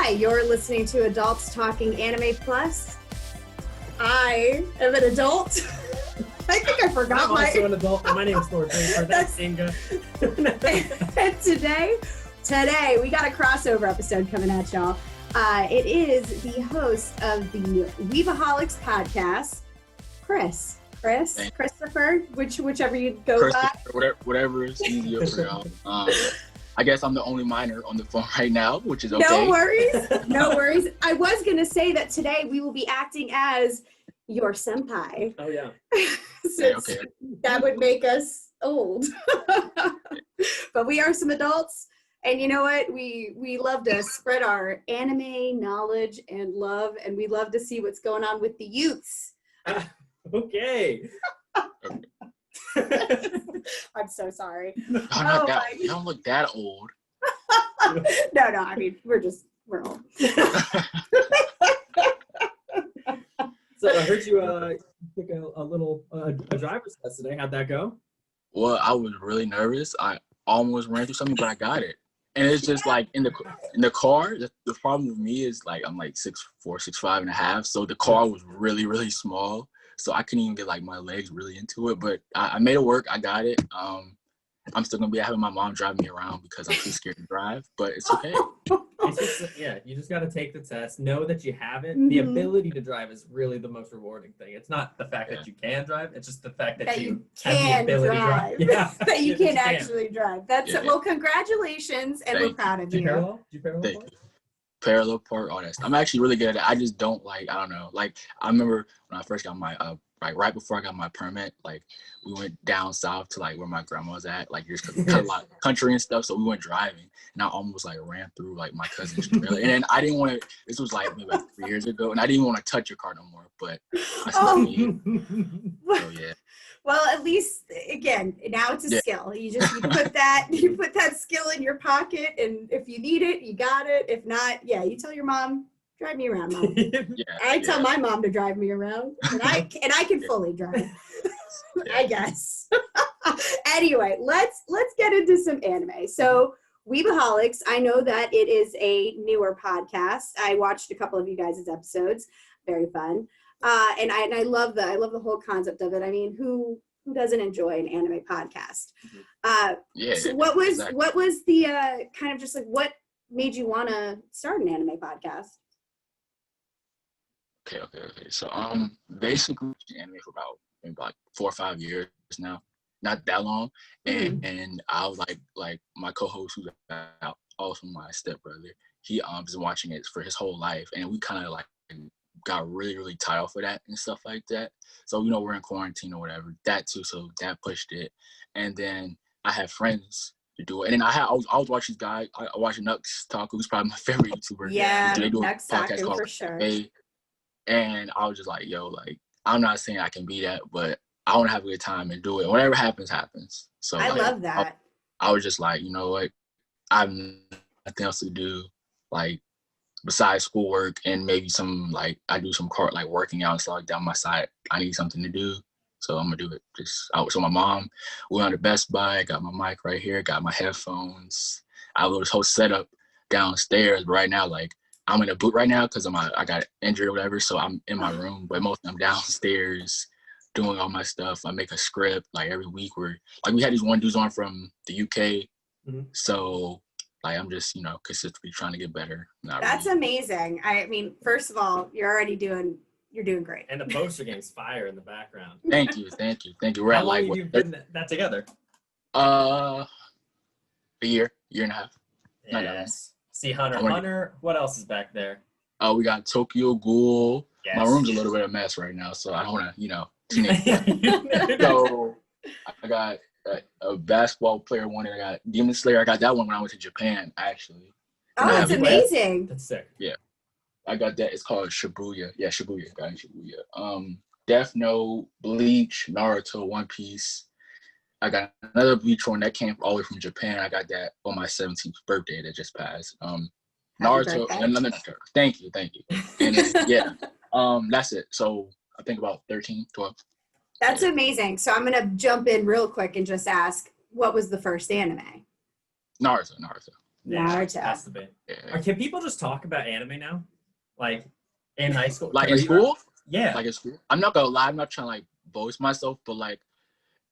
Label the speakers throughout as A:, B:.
A: Hi, you're listening to Adults Talking Anime Plus. I am an adult. I think I forgot
B: I'm also an adult. My name is Thor. That's Inga.
A: And today we got a crossover episode coming at y'all. It is the host of the Weebaholics podcast, Christopher, whichever you go by.
C: Whatever is easier for y'all. I guess I'm the only minor on the phone right now, which is okay.
A: No worries. I was going to say that today we will be acting as your senpai.
B: Oh, yeah.
C: Okay.
A: That would make us old. But we are some adults. And you know what? We love to spread our anime knowledge and love, and we love to see what's going on with the youths.
B: Okay.
A: I'm so sorry.
C: You don't look that old.
A: No, I mean, we're old.
B: So I heard you took a driver's test today. How'd that go?
C: Well, I was really nervous. I almost ran through something, but I got it. And it's just like in the car, the problem with me is like I'm like 6'4", 6'5.5", so the car was really, really small. So I couldn't even get like my legs really into it, but I made it work. I got it. I'm still gonna be having my mom drive me around because I'm too scared to drive, but it's okay.
B: You just got to take the test. Know that you have it. Mm-hmm. The ability to drive is really the most rewarding thing. It's not the fact that you can drive. It's just the fact that you have the ability
A: drive.
B: to drive. Yeah.
A: That you can actually drive. That's it. Well, congratulations, and we're proud of you.
B: Do you parallel park?
C: Parallel park, all that stuff. I'm actually really good at it. I just don't I don't know. Like, I remember when I first got my, right before I got my permit, like, we went down south to, like, where my grandma was at, like, just kind of like country and stuff, so we went driving, and I almost, like, ran through, like, my cousin's trailer, and then I didn't want to, this was, like, maybe 3 years ago, and I didn't want to touch your car no more, but I still did. So, yeah.
A: Well, at least, again, now it's a skill. You put that skill in your pocket, and if you need it, you got it. If not, you tell your mom, drive me around, Mom. I tell my mom to drive me around, and I can fully drive, I guess. Anyway, let's get into some anime. So, Weebaholics, I know that it is a newer podcast. I watched a couple of you guys' episodes. Very fun. And I love the whole concept of it. I mean, who doesn't enjoy an anime podcast? So what was the kind of just like what made you want to start an anime podcast?
C: Okay. So basically anime for about maybe like 4 or 5 years now. Not that long. And I was like my co-host who's also my stepbrother, he been watching it for his whole life, and we kind of like got really, really tired off of that and stuff like that. So, we're in quarantine or whatever, that too. So that pushed it. And then I had friends to do it. And then I was watching this guy, I watched Nux Taku, who's probably my favorite YouTuber.
A: Yeah,
C: they do
A: Nux
C: a podcast
A: Taku
C: called
A: for sure.
C: And I was just like, yo, like, I'm not saying I can be that, but I want to have a good time and do it. Whatever happens, happens. So
A: I love that.
C: I was just like, you know what? I have nothing else to do, like, besides schoolwork, and maybe some, like, I do some working out and stuff like that on my side. I need something to do, so I'm gonna do it. So my mom, we went to Best Buy, got my mic right here, got my headphones. I have this whole setup downstairs, but right now, like, I'm in a boot right now because I got injured or whatever, so I'm in my room, but mostly I'm downstairs doing all my stuff. I make a script, like, every week where, like, we had these one dudes on from the UK, so, like, I'm just, consistently trying to get better.
A: That's amazing. I mean, first of all, you're doing great.
B: And the poster game's fire in the background.
C: Thank you. We're
B: How long have you been that together?
C: A year and a half.
B: Yes. See Hunter, what else is back there?
C: We got Tokyo Ghoul.
B: Yes.
C: My room's a little bit of a mess right now, so I don't want to, So I got a basketball player one, and I got Demon Slayer. I got that one when I went to Japan, actually.
A: Oh, that's amazing.
B: That's sick.
C: Yeah. I got that. It's called Shibuya. Yeah, Shibuya. Got Shibuya. Death Note, Bleach, Naruto, One Piece. I got another Bleach one that came all the way from Japan. I got that on my 17th birthday that just passed. Naruto. Thank you. And then, that's it. So I think about 13, 12.
A: That's amazing. So I'm going to jump in real quick and just ask, what was the first anime?
C: Naruto.
A: Naruto.
B: Has to be.
C: Yeah.
B: Or can people just talk about anime now? Like in high school?
C: Like in school?
B: Yeah.
C: Like in school. I'm not gonna lie, I'm not trying to like boast myself, but like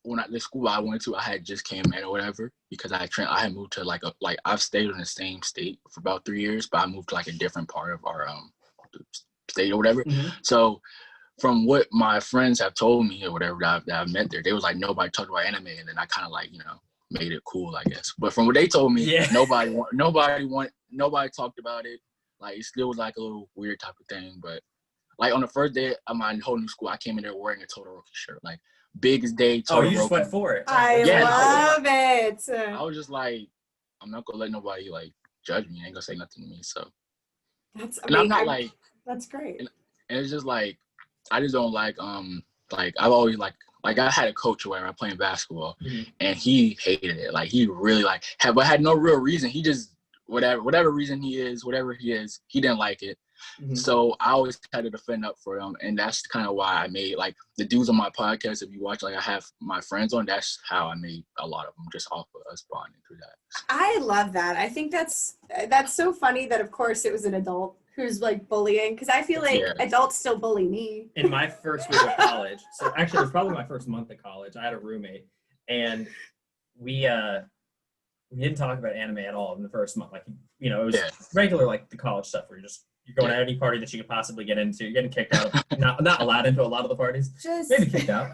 C: when the school I went to, I had just came in or whatever because I had moved to like I've stayed in the same state for about 3 years, but I moved to like a different part of our state or whatever.
B: Mm-hmm.
C: So from what my friends have told me or whatever that I've met there, they was like nobody talked about anime, and then I kind of like made it cool, I guess. But from what they told me, nobody talked about it. Like it still was like a little weird type of thing. But like on the first day of my whole new school, I came in there wearing a Todoroki shirt, like biggest day. Todoroki.
B: Oh, you just went for it.
A: I love it.
C: I was just like, I'm not gonna let nobody like judge me. I ain't gonna say nothing to me. So I'm not like
A: that's great.
C: And it's just like I just don't like I've always like I had a coach where I'm playing basketball, and he hated it. Like he really had no real reason. He just whatever reason he is, he didn't like it. Mm-hmm. So I always had to defend up for him, and that's kind of why I made like the dudes on my podcast. If you watch, like I have my friends on. That's how I made a lot of them, just off of us bonding through that.
A: I love that. I think that's so funny that of course it was an adult who's like bullying, because I feel like adults still bully me.
B: In my first week of college, so actually it was probably my first month of college, I had a roommate, and we didn't talk about anime at all in the first month. Like, it was regular, like the college stuff where you're going to any party that you could possibly get into. You're getting kicked out of, not allowed into a lot of the parties. Maybe kicked out.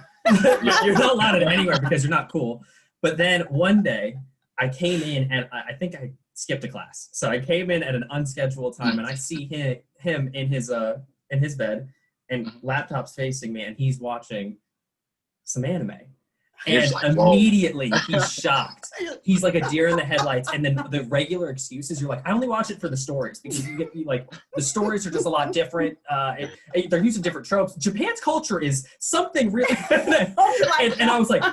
B: You're not allowed in anywhere because you're not cool. But then one day I came in and I think I skipped a class. So I came in at an unscheduled time, and I see him in his bed, and laptop's facing me, and he's watching some anime. And like, immediately he's shocked. He's like a deer in the headlights. And then the regular excuses, you're like, I only watch it for the stories, because you get like the stories are just a lot different. They're using different tropes. Japan's culture is something really and I was like,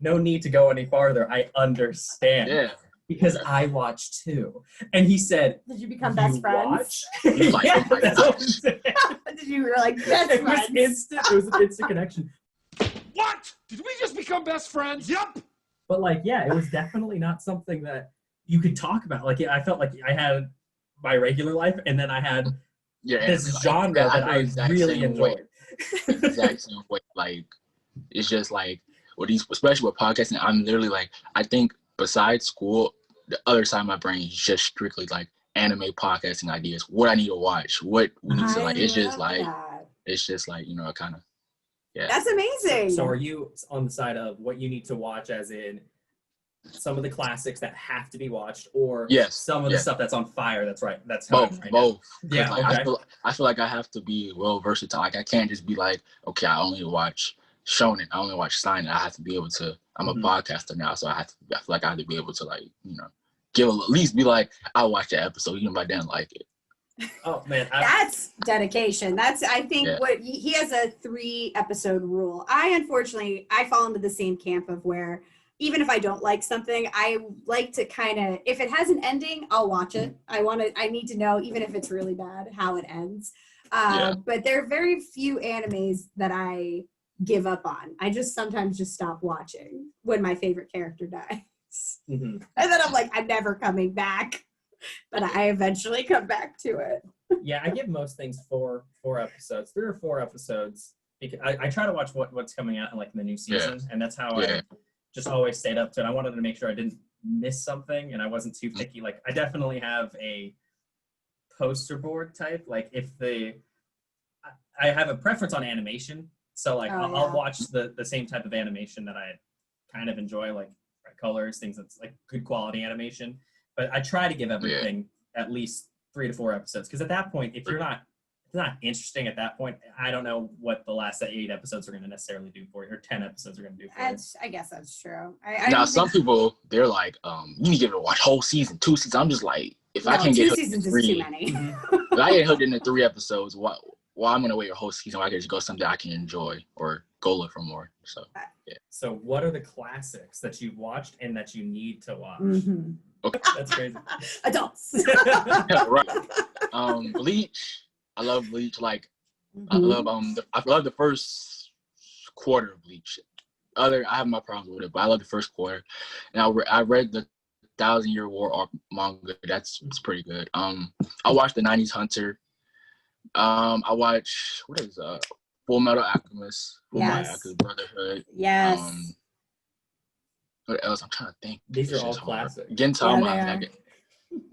B: no need to go any farther. I understand. Yeah. Because I watch too. And he said,
A: did you become best friends?
C: Like,
A: yeah, did you were like best friends?
B: It was an instant connection.
D: What? Did we just become best friends? Yep.
B: But it was definitely not something that you could talk about. Like, I felt like I had my regular life, and then I had this genre that I really enjoyed.
C: Exact same way. Like, it's just like, especially with podcasting, I'm literally like, I think besides school, the other side of my brain is just strictly like anime podcasting ideas. What I need to watch, what we need to like. It's just like, kind of. Yeah.
A: That's amazing.
B: So are you on the side of what you need to watch, as in some of the classics that have to be watched, or some of the stuff that's on fire? That's right. That's how
C: both.
B: Yeah.
C: Like, I feel like I have to be well versatile. Like I can't just be like, okay, I only watch shonen, I only watch seinen. I have to be able to. I'm a podcaster now, so I feel like I have to be able to like at least be like, I'll watch that episode even if I didn't like it.
B: Oh man,
A: that's dedication. I think what he has a 3-episode rule. Unfortunately I fall into the same camp of where even if I don't like something, I like to kind of, if it has an ending, I'll watch it. I need to know, even if it's really bad, how it ends. But there are very few animes that I give up on. I just sometimes just stop watching when my favorite character dies. And then I'm like, I'm never coming back. But I eventually come back to it.
B: Yeah, I give most things 4 episodes, 3 or 4 episodes. Because I try to watch what's coming out in like the new season, and that's how I just always stayed up to it. I wanted to make sure I didn't miss something, and I wasn't too picky. Like I definitely have a poster board type. Like I have a preference on animation, so like I'll watch the same type of animation that I kind of enjoy, like bright colors, things that's like good quality animation. But I try to give everything at least 3 to 4 episodes, because at that point, if it's not interesting at that point, I don't know what the last 8 episodes are going to necessarily do for you, or 10 episodes are going to do for you.
A: I guess that's true.
C: Now, some people, they're like, you need to give it a watch whole season, 2 seasons. I'm just like, if I can't get hooked in 3,
A: too many.
C: If I get hooked in the 3 episodes, why I'm going to wait a whole season? Why I can just go something I can enjoy or go look for more. So, yeah.
B: So what are the classics that you've watched and that you need to watch?
C: Okay.
B: That's crazy.
A: Adults.
C: Right. Bleach. I love Bleach. Like I love the first quarter of Bleach. I have my problems with it, but I love the first quarter. And I read the 1,000-Year War arc manga. It's pretty good. I watched the 90s Hunter. I watch what is Full Metal Alchemist, Full Metal Alchemist Brotherhood.
A: Yes.
C: What else? I'm trying to think.
B: These are all classic.
C: Gintama.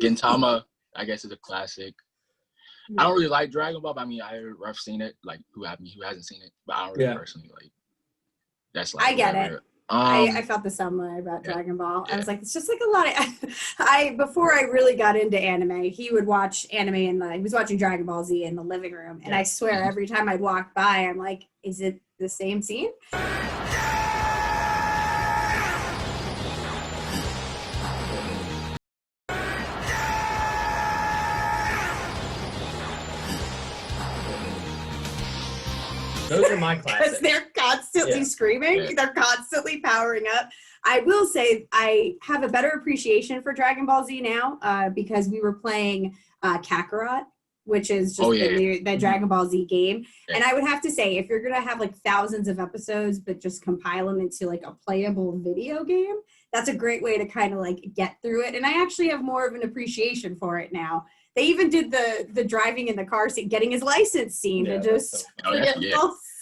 C: Gintama, I guess, is a classic. I don't really like Dragon Ball, but I mean, I've seen it. Like, who hasn't seen it? But I don't really personally like. That's like.
A: I get
C: whatever.
A: it. I felt the same way about Dragon Ball.
C: Yeah.
A: I was like, it's just like a lot of. Before I really got into anime, he would watch anime and he was watching Dragon Ball Z in the living room, and I swear every time I'd walk by, I'm like, is it the same scene?
B: Those are my classics.
A: Because they're constantly screaming. Yeah. They're constantly powering up. I will say I have a better appreciation for Dragon Ball Z now because we were playing Kakarot, which is just the Dragon Ball Z game. Yeah. And I would have to say, if you're going to have like thousands of episodes, but just compile them into like a playable video game, that's a great way to kind of like get through it. And I actually have more of an appreciation for it now. They even did the driving in the car scene, getting his license scene to just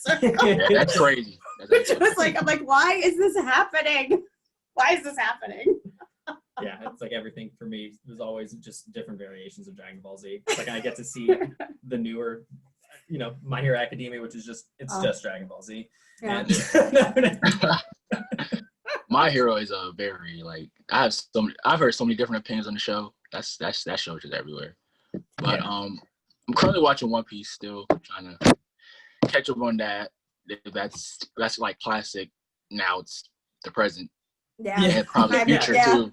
C: that's crazy.
A: Which was like, I'm like, why is this happening? Why is this happening?
B: Yeah, it's like everything for me. There's always just different variations of Dragon Ball Z. It's like I get to see the newer, My Hero Academia, which is just Dragon Ball Z.
A: Yeah.
B: And
C: My Hero is a very I've heard so many different opinions on the show. That show is just everywhere. But I'm currently watching One Piece still, trying to catch up on that. That's like classic. Now it's the present.
A: Yeah.
C: And probably future too.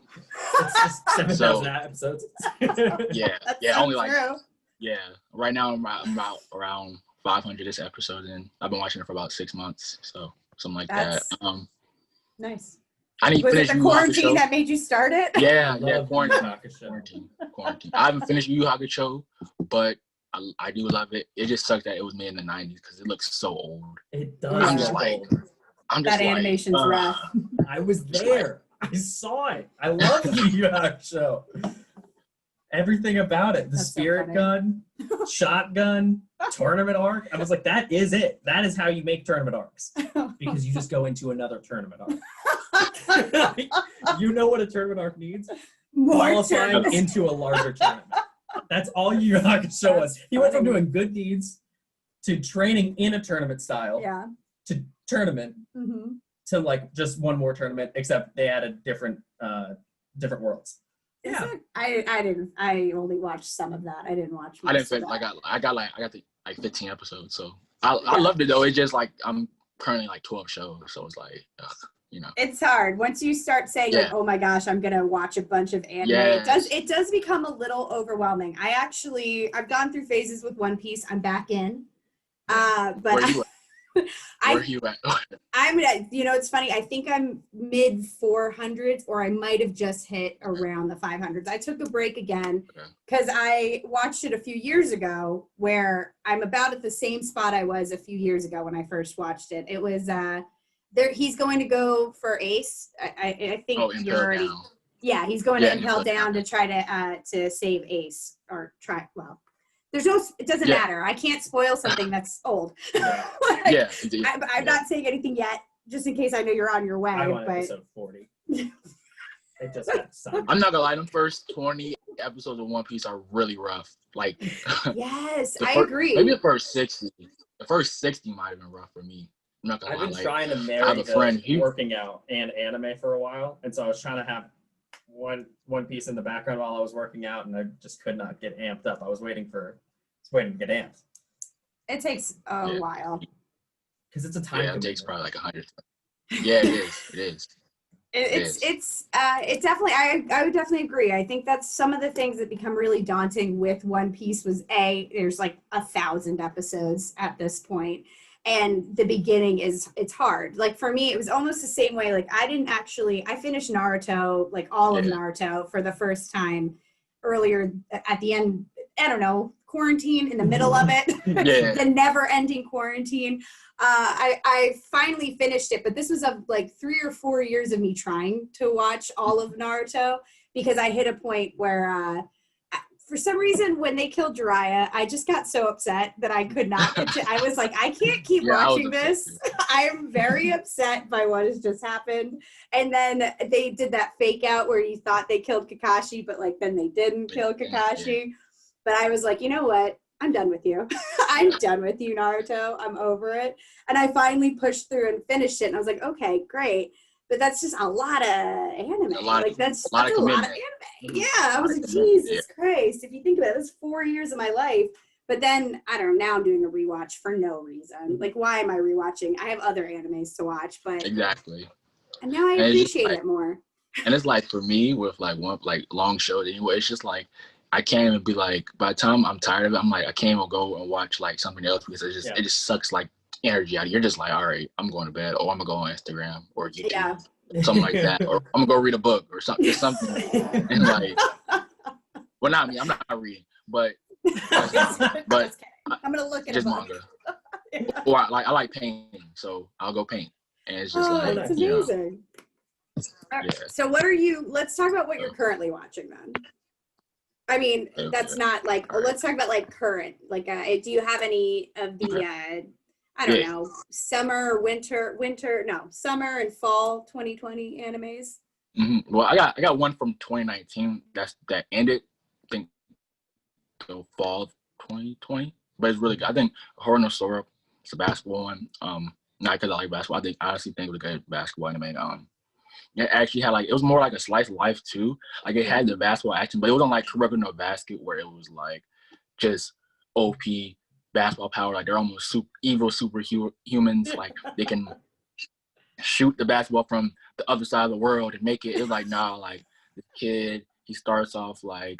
B: It's just 7,000 episodes.
C: Only like true. Right now I'm about around 500 episodes in. I've been watching it for about 6 months, so something like that.
A: Nice.
C: I need to finish
A: it the quarantine that made you start it?
C: Yeah, quarantine. I haven't finished Yu Yu Hakusho, but I do love it. It just sucks that it was made in the 90s because it looks so old.
B: It does. I'm just
A: that animation's rough.
B: I was there. I saw it. I love Yu Yu Hakusho. Everything about it. The spirit gun, shotgun, tournament arc. I was like, that is it. That is how you make tournament arcs. Because you just go into another tournament arc. You know what a tournament arc needs? Qualifying into a larger tournament. That's all Yu Yu Hakusho was. He went from doing good deeds to training in a tournament style to tournament to like just one more tournament, except they added different worlds. Yeah,
A: I only watched some of that. I didn't watch.
C: I didn't finish. I got 15 episodes, so I loved it though. It's just like I'm currently like 12 shows, so it's like
A: It's hard once you start saying like, oh my gosh, I'm gonna watch a bunch of anime. It does become a little overwhelming. I've gone through phases with One Piece. I'm back in, but
C: where are you at?
A: I'm it's funny. I think I'm mid 400s, or I might have just hit around the 500s. I took a break again because I watched it a few years ago, where I'm about at the same spot I was a few years ago when I first watched it. It was he's going to go for Ace. I think you're already. Down. Yeah, he's going to Impel Down to try to save Ace, or try. Well, it doesn't matter. I can't spoil something that's old. I'm not saying anything yet, just in case I know you're on your way.
B: I'm on episode 40. It just got signed.
C: I'm not gonna lie, the first 20 episodes of One Piece are really rough. Like,
A: yes, I agree.
C: Maybe the first 60. The first 60 might have been rough for me. I'm not gonna lie.
B: I've been trying to marry working out and anime for a while, and so I was trying to have one piece in the background while I was working out, and I just could not get amped up. I was waiting to get amped.
A: It takes a while.
B: Because it's a time.
C: Yeah, it takes probably like 100. Yeah, it is. It is.
A: It's definitely. I would definitely agree. I think that's some of the things that become really daunting with One Piece was there's like 1,000 episodes at this point, and the beginning it's hard. Like for me, it was almost the same way. Like I finished Naruto, like all of Naruto for the first time earlier at the end. I don't know, quarantine in the middle of it, the never-ending quarantine. I finally finished it, but this was of like 3 or 4 years of me trying to watch all of Naruto, because I hit a point where for some reason when they killed Jiraiya, I just got so upset that I could not I was like, I can't keep watching this. I'm very upset by what has just happened. And then they did that fake out where you thought they killed Kakashi, but like then they didn't kill Kakashi. But I was like, you know what? I'm done with you. I'm done with you, Naruto. I'm over it. And I finally pushed through and finished it. And I was like, okay, great. But that's just a lot of anime. That's a lot of anime. Yeah, I was like, Jesus Christ. If you think about it, that's 4 years of my life. But then, I don't know, now I'm doing a rewatch for no reason. Like, why am I rewatching? I have other animes to watch, but...
C: Exactly.
A: And now I appreciate it more.
C: And it's like, for me, with like long shows anyway, it's just like, I can't even be like, by the time I'm tired of it, I'm like, I can't even go and watch like something else because it just sucks like energy out of you. You're just like, all right, I'm going to bed, or I'm gonna go on Instagram or YouTube, something like that, or I'm gonna go read a book or something. And like, well, not me, I'm not reading, but
A: I'm gonna look at
C: just
A: a book.
C: manga. Or I like painting, so I'll go paint, and it's just like,
A: that's amazing. So what are you? Let's talk about what you're currently watching then. I mean, that's not like. Let's talk about like current. Like, do you have any of the? I don't know, summer and fall 2020 animes.
C: Mm-hmm. Well, I got one from 2019 that ended. I think the fall of 2020, but it's really good. I think Horror it's a basketball one. Not because I like basketball. I honestly think it was a good basketball anime. It actually had it was more like a slice of life too. Like it had the basketball action, but it wasn't like Kuroko no Basket where it was like just OP basketball power. Like they're almost evil superhumans. Like they can shoot the basketball from the other side of the world and make it. It's like, nah, like the kid, he starts off like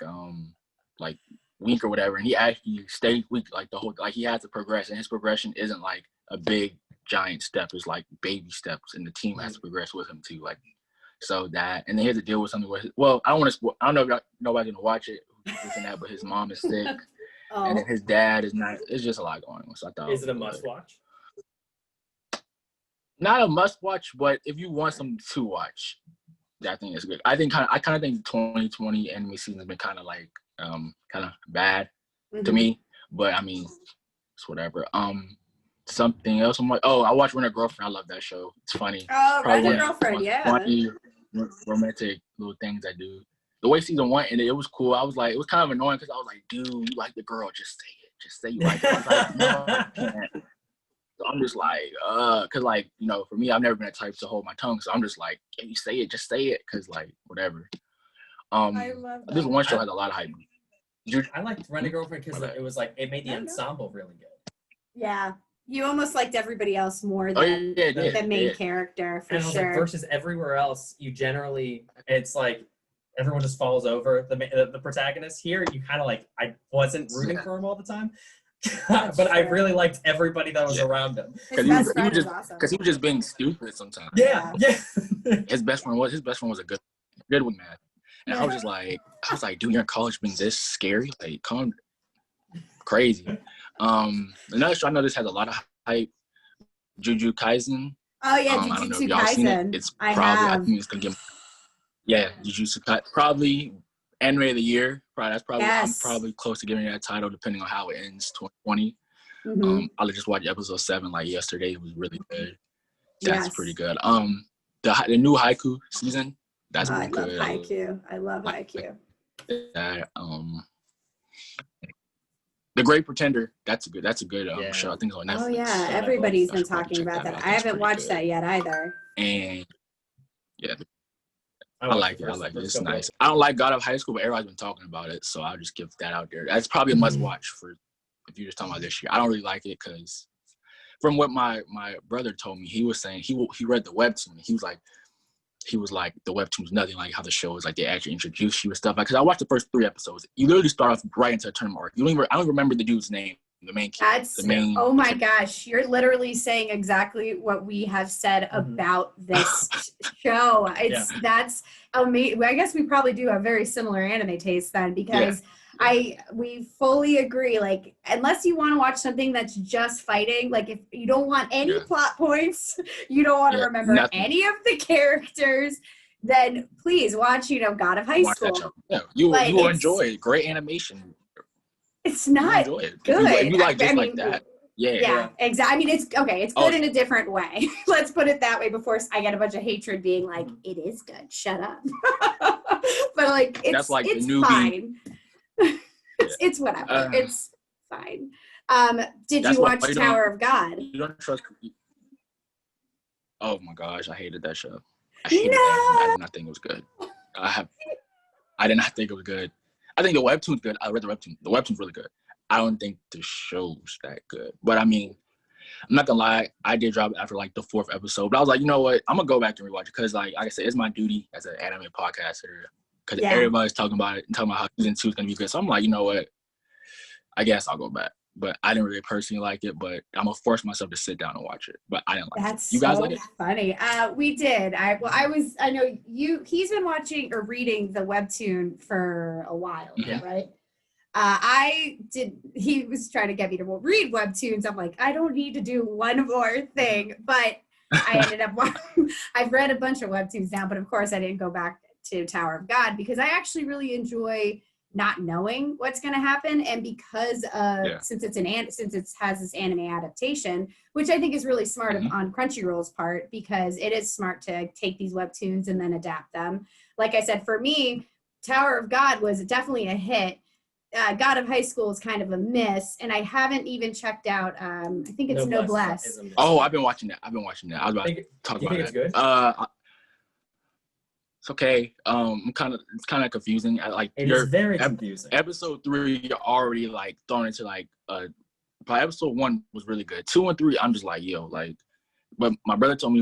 C: weak or whatever, and he actually stays weak like the whole, like he has to progress, and his progression isn't like a big giant step. It's like baby steps, and the team has to progress with him too. Like, so that, and then he has to deal with something where I don't know if nobody's gonna watch it who's in that, but his mom is sick. And then his dad is not. It's just a lot going on. So I thought.
B: Is it a must watch?
C: Not a must watch, but if you want something to watch, that thing is good. I kind of think 2020 anime season has been kind of bad to me, but I mean, it's whatever. Something else. I'm like, I watched Rent a Girlfriend. I love that show. It's funny.
A: Oh, Rent a Girlfriend, yeah.
C: Funny, romantic little things I do. The way season one ended, it was cool. I was like, it was kind of annoying because I was like, dude, you like the girl, just say it. Just say you like it. I was like, no, I can't. So I'm just like, because like, for me, I've never been a type to hold my tongue. So I'm just like, can you say it? Just say it. Because like, whatever.
A: I love that.
C: This one show has a lot of hype.
B: I liked Rent a Girlfriend because it was like, it made the ensemble really good.
A: Yeah. You almost liked everybody else more than the main character, for sure.
B: Like, versus everywhere else, you generally, it's like, everyone just falls over the protagonist. Here, you kind of like, I wasn't rooting for him all the time, but I really liked everybody that was around him.
C: Because he was just being stupid sometimes.
B: Yeah.
C: His best friend was a good wingman, and I was like, dude, you're in college being this scary, like, crazy. Another show I know this has a lot of hype, Jujutsu Kaisen.
A: Oh yeah, Jujutsu Kaisen.
C: It's probably, I think it's gonna get. Yeah, Jujutsu Kaisen, probably anime of the year. I'm probably close to giving it that title, depending on how it ends. 2020. I just watched episode 7 like yesterday. It was really good. That's pretty good. The new Haiku season. That's really good.
A: I love Haiku.
C: That The Great Pretender. That's a good show. I think it's on Netflix.
A: Oh yeah, everybody's been talking about that. I haven't watched that yet either.
C: And yeah. I like it. It's nice. I don't like God of High School, but everybody's been talking about it, so I'll just give that out there. That's probably a must watch for if you're just talking about this year. I don't really like it because from what my brother told me, he was saying he read the webtoon. He was like the webtoon's nothing like how the show is, like they actually introduce you and stuff. Like, because I watched the first 3 episodes. You literally start off right into a tournament arc. I don't remember the dude's name. The main character.
A: Oh my gosh, you're literally saying exactly what we have said about this show. That's amazing. I guess we probably do have very similar anime tastes then, because we fully agree. Like, unless you want to watch something that's just fighting, like if you don't want any plot points, you don't want to remember any of the characters, then please watch, God of High
C: Watch
A: School.
C: that show. Yeah, you
A: But
C: will enjoy it. Great animation.
A: It's
C: You'll
A: not
C: enjoy it.
A: good.
C: If you like just
A: I
C: like
A: mean,
C: that. Yeah.
A: Yeah, exactly. I mean, it's okay. It's good in a different way. Let's put it that way before I get a bunch of hatred being like, it is good. Shut up. But like,
C: That's like
A: it's
C: the newbie.
A: fine. It's whatever. It's fine. Did you watch Tower of God?
C: You don't trust. Oh my gosh, I hated that show. I hated that. I did not think it was good. I did not think it was good. I think the webtoon's good. I read the webtoon. The webtoon's really good. I don't think the show's that good. But I mean, I'm not gonna lie, I did drop it after like the 4th episode. But I was like, you know what? I'm gonna go back and rewatch it because like I said, it's my duty as an anime podcaster. Because everybody's talking about it and talking about how season 2 is gonna be good. So I'm like, you know what? I guess I'll go back. But I didn't really personally like it, but I'm gonna force myself to sit down and watch it. But I didn't like it. You guys like it?
A: Funny. We did. I know he's been watching or reading the webtoon for a while, right? He was trying to get me to read webtoons. I'm like, I don't need to do one more thing, but I ended up, I've read a bunch of webtoons now, but of course I didn't go back to Tower of God because I actually really enjoy not knowing what's going to happen. And because since it has this anime adaptation, which I think is really smart on Crunchyroll's part, because it is smart to take these webtoons and then adapt them. Like I said, for me, Tower of God was definitely a hit. God of High School is kind of a miss, and I haven't even checked out. I think it's Noblesse.
C: Oh, I've been watching that. I was about to talk about it.
B: It's good?
C: It's okay. It's kind of confusing.
B: It's very confusing.
C: Episode 3, you're already like thrown into like but episode 1 was really good. 2 and 3, I'm just like, yo, like. But my brother told me,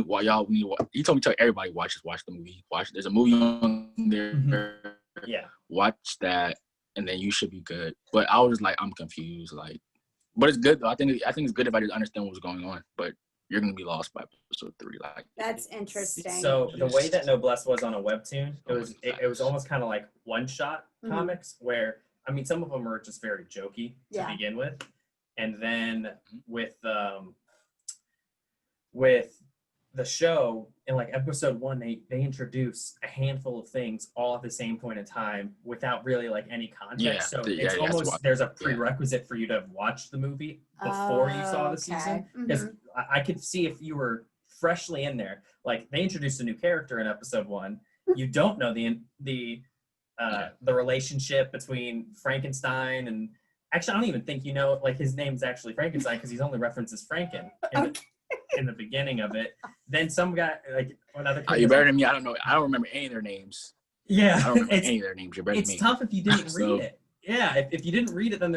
C: he told me to tell everybody watch the movie. There's a movie on there.
B: Yeah.
C: Watch that. And then you should be good. But I was just like, I'm confused. Like, but it's good though. I think it's good if I just understand what's going on. But you're gonna be lost by episode 3. Like,
A: that's interesting.
B: So the way that Noblesse was on a webtoon, it was almost kind of like one-shot comics where some of them are just very jokey to begin with, and then with the show in like episode 1, they introduce a handful of things all at the same point in time without really like any context. So it's almost there's a prerequisite for you to have watched the movie before you saw the season. Because I could see if you were freshly in there, like they introduced a new character in episode 1. You don't know the relationship between Frankenstein and actually I don't even think like his name's actually Frankenstein because he's only referenced as Franken. In the beginning of it, then some guy like another.
C: You're better than me. I don't know. I don't remember any of their names.
B: Yeah,
C: I don't remember any of their names. You're better than me.
B: It's tough if you didn't read it. Yeah, if you didn't read it, then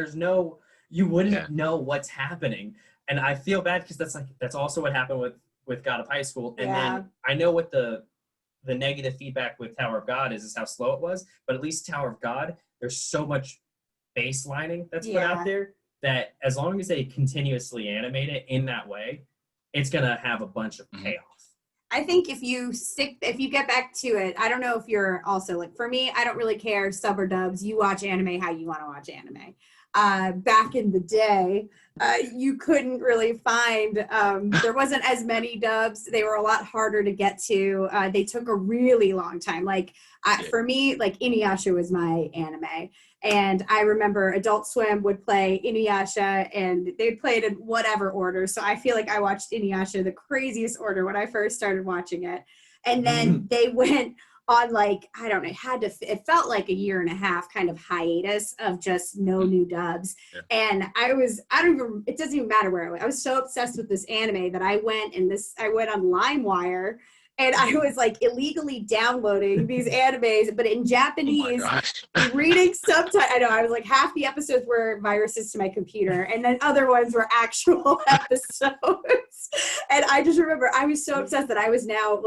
B: you wouldn't know what's happening. And I feel bad because that's also what happened with God of High School. And then I know what the negative feedback with Tower of God is how slow it was. But at least Tower of God, there's so much baselining that's put out there that as long as they continuously animate it in that way, it's gonna have a bunch of payoff.
A: I think if you get back to it, I don't know if you're also like, for me, I don't really care sub or dubs. You watch anime how you want to watch anime. Back in the day, you couldn't really find, there wasn't as many dubs. They were a lot harder to get to. They took a really long time. For me, like Inuyasha was my anime. And I remember Adult Swim would play Inuyasha and they'd play it in whatever order. So I feel like I watched Inuyasha the craziest order when I first started watching it. And then they went on I don't know, it felt like a year and a half kind of hiatus of just no new dubs. Yeah. And it doesn't even matter where I went. I was so obsessed with this anime that I went on LimeWire and I was illegally downloading these animes, but in Japanese, reading subtitles. I know, I was half the episodes were viruses to my computer, and then other ones were actual episodes. And I just remember I was so obsessed that I was now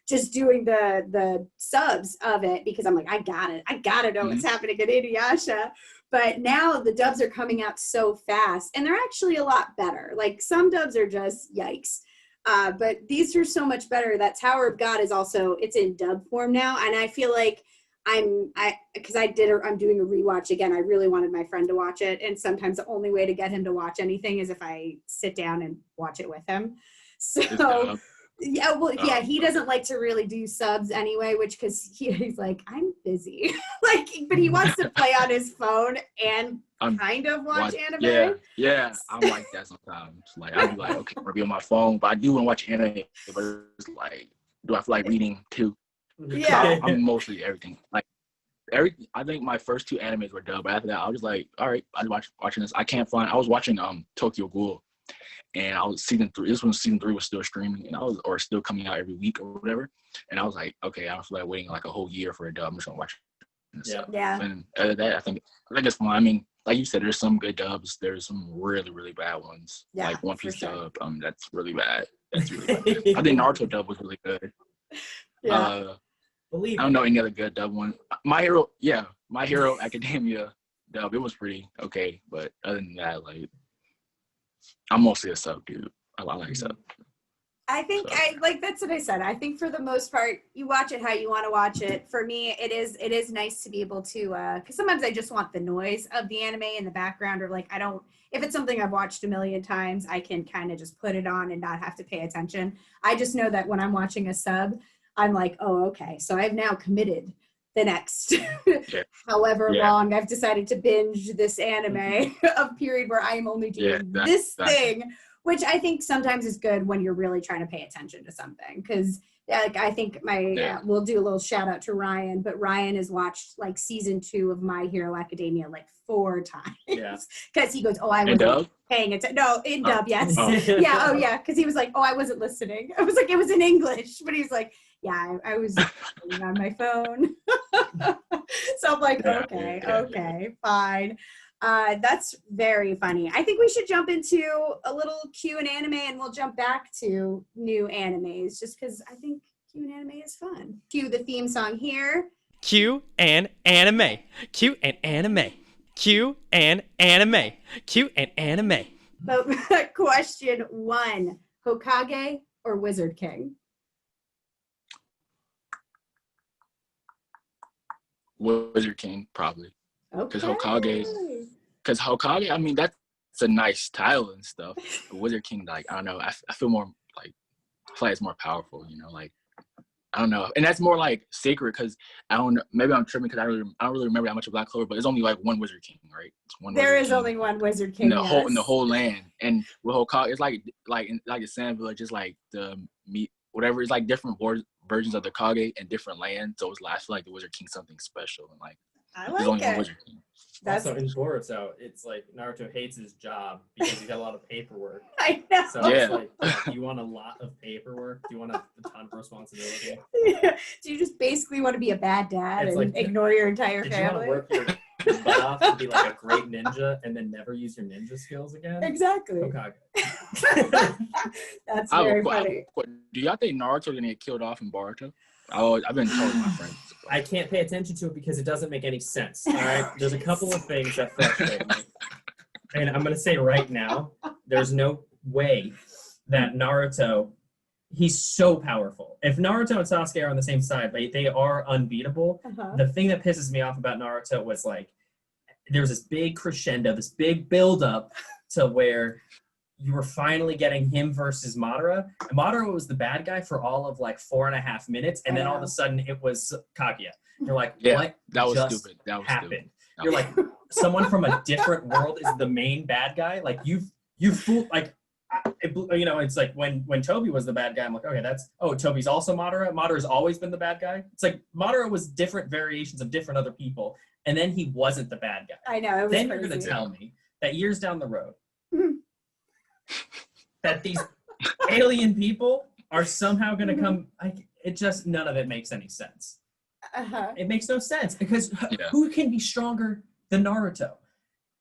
A: just doing the subs of it because I'm I gotta know what's happening in Inuyasha. But now the dubs are coming out so fast, and they're actually a lot better. Some dubs are just yikes. But these are so much better. That Tower of God is also, it's in dub form now. And I feel like I'm doing a rewatch again. I really wanted my friend to watch it. And sometimes the only way to get him to watch anything is if I sit down and watch it with him. So Yeah, well, yeah, he doesn't like to really do subs anyway, which because he's like, I'm busy, like, but he wants to play on his phone and kind of watch anime.
C: Yeah, I'm like that sometimes. Like I'll be like, okay, I'm gonna be on my phone, but I do want to watch anime. But it's like, do I feel like reading too?
A: Yeah,
C: I'm mostly everything. Like I think my first 2 animes were dubbed, but after that, I was like, all right, I'm watching this. I was watching Tokyo Ghoul. And I was season 3. This one, season 3 was still streaming, and or still coming out every week or whatever. And I was like, okay, I don't feel like waiting like a whole year for a dub. I'm just gonna watch it.
A: Yeah.
C: And other than that, I think it's fun. I mean, like you said, there's some good dubs. There's some really, really bad ones.
A: Yeah,
C: like One Piece
A: sure.
C: dub. That's really bad. That's really bad. I think Naruto dub was really good.
A: Yeah.
C: I don't know any other good dub one. My Hero Academia dub. It was pretty okay, but other than that, like. I'm mostly a sub dude. I like sub.
A: I think that's what I said. I think for the most part, you watch it how you want to watch it. For me, it is nice to be able to, because sometimes I just want the noise of the anime in the background, or like if it's something I've watched a million times, I can kind of just put it on and not have to pay attention. I just know that when I'm watching a sub, I'm like, oh, okay, so I've now committed the next however long I've decided to binge this anime, a period where I am only doing this thing, which I think sometimes is good when you're really trying to pay attention to something. Because like I think we'll do a little shout out to Ryan, but Ryan has watched like season 2 of My Hero Academia like 4 times. Yeah. Because he goes, oh, I wasn't paying attention. No, in dub, yes. Yeah, oh yeah. Because he was like, oh, I wasn't listening. I was like, it was in English, but he's like, yeah, I was on my phone. So I'm like, okay, fine. That's very funny. I think we should jump into a little Q and anime, and we'll jump back to new animes, just because I think Q and anime is fun. Cue the theme song here.
E: Q and anime. Q and anime. Q and anime. Q and anime.
A: But question 1: Hokage or Wizard King?
C: Wizard King, probably.
A: Okay.
C: Because Hokage, I mean, that's a nice style and stuff. But Wizard King, like, I don't know, I feel more like, I feel like it's more powerful, you know, like, I don't know. And that's more like sacred, because I don't know, maybe I'm tripping because I don't really remember that much of Black Clover, but there's only like one Wizard King, right? It's one.
A: There is only one Wizard King
C: in the whole land. And with Hokage, it's like the Sand Village, just like the meat, whatever. It's like different versions of the Kage in different lands. So it's I feel like the Wizard King's something special, and like there's only one Wizard King.
B: That's also in Boroto, it's like Naruto hates his job because he's got a lot of paperwork.
A: I know.
B: So it's like, do you want a lot of paperwork? Do you want a ton of responsibility?
A: Yeah. Do you just basically want to be a bad dad and ignore your entire family?
B: You want to work your butt off to be like a great ninja and then never use your ninja skills again?
A: Exactly.
B: Hokage.
A: That's very funny.
C: Do y'all think Naruto gonna get killed off in Boruto? I've been told my friends.
B: I can't pay attention to it because it doesn't make any sense. All right, there's a couple of things that frustrate me, and I'm gonna say right now, there's no way that Naruto, he's so powerful. If Naruto and Sasuke are on the same side, they are unbeatable. The thing that pisses me off about Naruto was like, there was this big crescendo, this big buildup to where you were finally getting him versus Madara. And Madara was the bad guy for all of like 4.5 minutes, and then all of a sudden it was Kaguya. You're like, what
C: that was
B: just
C: stupid. That was
B: happened?
C: Stupid.
B: You're like, someone from a different world is the main bad guy? Like, you fool, like, you know, it's like when Toby was the bad guy, I'm like, okay, Toby's also Madara. Madara's always been the bad guy. It's like Madara was different variations of different other people, and then he wasn't the bad guy.
A: I know, it was
B: then
A: crazy.
B: You're going to tell me that years down the road, that these alien people are somehow going to come, like, it just, none of it makes any sense. It makes no sense, because who can be stronger than Naruto?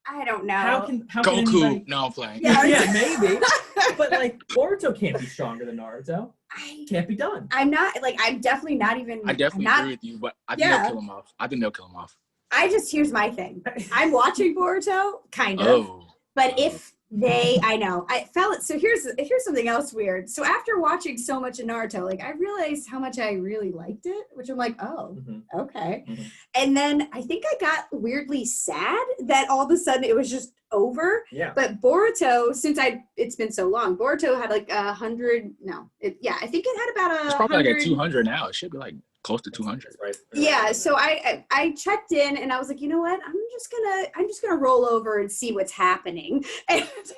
A: I don't know.
B: How can
C: Goku?
B: anybody...
C: No, I'm playing.
B: Yeah, maybe. But like, Boruto can't be stronger than Naruto. Can't be done.
A: I'm definitely not even.
C: I definitely agree with you, but I think they'll kill him off. I think they'll kill him off.
A: Here's my thing. I'm watching Boruto, kind of. But if I know. I felt so. Here's something else weird. So after watching so much of Naruto, like I realized how much I really liked it, which I'm like, oh, okay. And then I think I got weirdly sad that all of a sudden it was just over.
B: Yeah.
A: But Boruto, it's been so long. Boruto had like 100. No, I think it had about
C: It's probably like at 200 now. It should be like close to 200.
B: Right.
A: Yeah, so I checked in and I was like, you know what? I'm just gonna roll over and see what's happening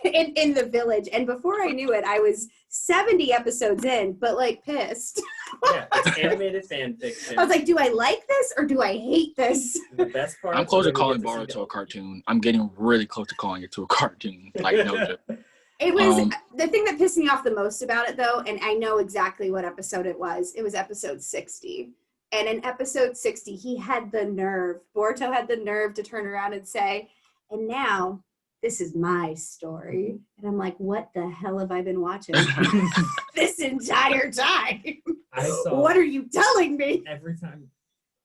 A: in the village. And before I knew it, I was 70 episodes in, but like pissed.
B: Yeah, it's animated fan fiction.
A: I was like, do I like this or do I hate this?
B: The best part.
C: I'm close to calling Boroto a cartoon. I'm getting really close to calling it to a cartoon. Like no joke.
A: It was the thing that pissed me off the most about it, though, and I know exactly what episode it was. It was episode 60. And in episode 60, Boruto had the nerve to turn around and say, and now this is my story. And I'm like, what the hell have I been watching this entire time? What are you telling me?
B: Every time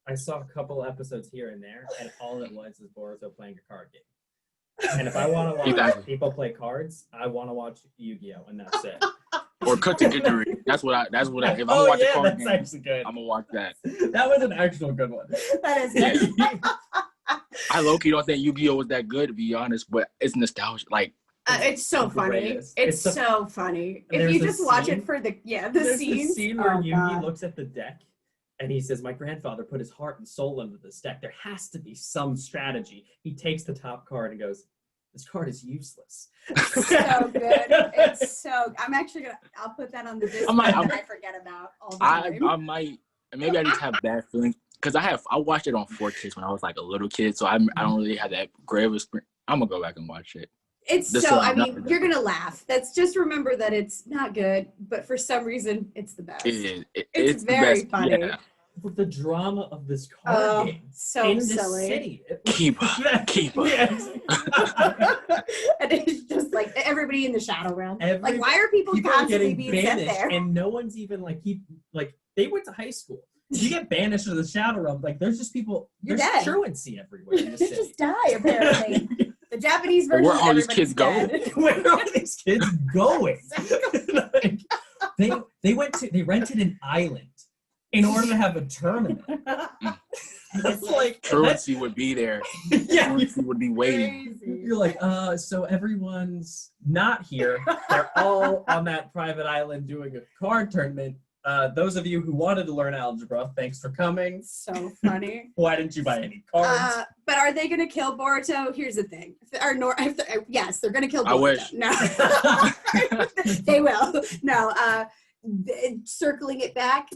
B: I saw a couple episodes here and there, and all it was is Boruto playing a card game. And if I want to watch people play cards, I want to watch Yu-Gi-Oh, and that's it.
C: Or Kutagidori. That's what I if I'm watching card
B: that's
C: game,
B: actually good.
C: I'm gonna watch that.
B: That was an actual good one.
A: That is good.
C: I low-key don't think Yu-Gi-Oh was that good, to be honest, but it's nostalgia. Like
A: it's so funny. It's so funny. If you just watch it for the scenes.
B: The scene where Yugi looks at the deck and he says, my grandfather put his heart and soul into this deck. There has to be some strategy. He takes the top card and goes, this card is useless.
A: So good. It's so. I'm actually I'll put that on the disc that I forget about all the time.
C: I might. Maybe I just have bad feelings because I watched it on 4Kids when I was like a little kid, so I don't really have that great of experience. I'm gonna go back and watch it.
A: It's I mean, you're gonna laugh. That's just remember that it's not good, but for some reason, it's the best.
C: It is.
A: It's very funny.
C: Yeah.
B: With the drama of this card game
A: so
B: in
A: silly.
B: This city.
C: Keep up.
B: Yes.
A: And it's just like everybody in the shadow realm. Like, why are people
B: are
A: constantly
B: getting
A: being
B: banished,
A: sent there?
B: and no one's even like they went to high school. You get banished to the shadow realm. Like there's just people. There's truancy everywhere in the city.
A: Just die apparently. The Japanese version.
C: Where are all these kids going?
B: Where are these kids going? Like, they rented an island in order to have a tournament. It's like
C: truancy would be there.
B: Yeah,
C: truancy would be waiting.
A: Crazy.
B: You're like, so everyone's not here. They're all on that private island doing a card tournament. Those of you who wanted to learn algebra, thanks for coming.
A: So funny.
B: Why didn't you buy any cards?
A: But are they going to kill Boruto? Here's the thing. Yes, they're going to kill Boruto.
C: I wish.
A: No. They will. No. Circling it back.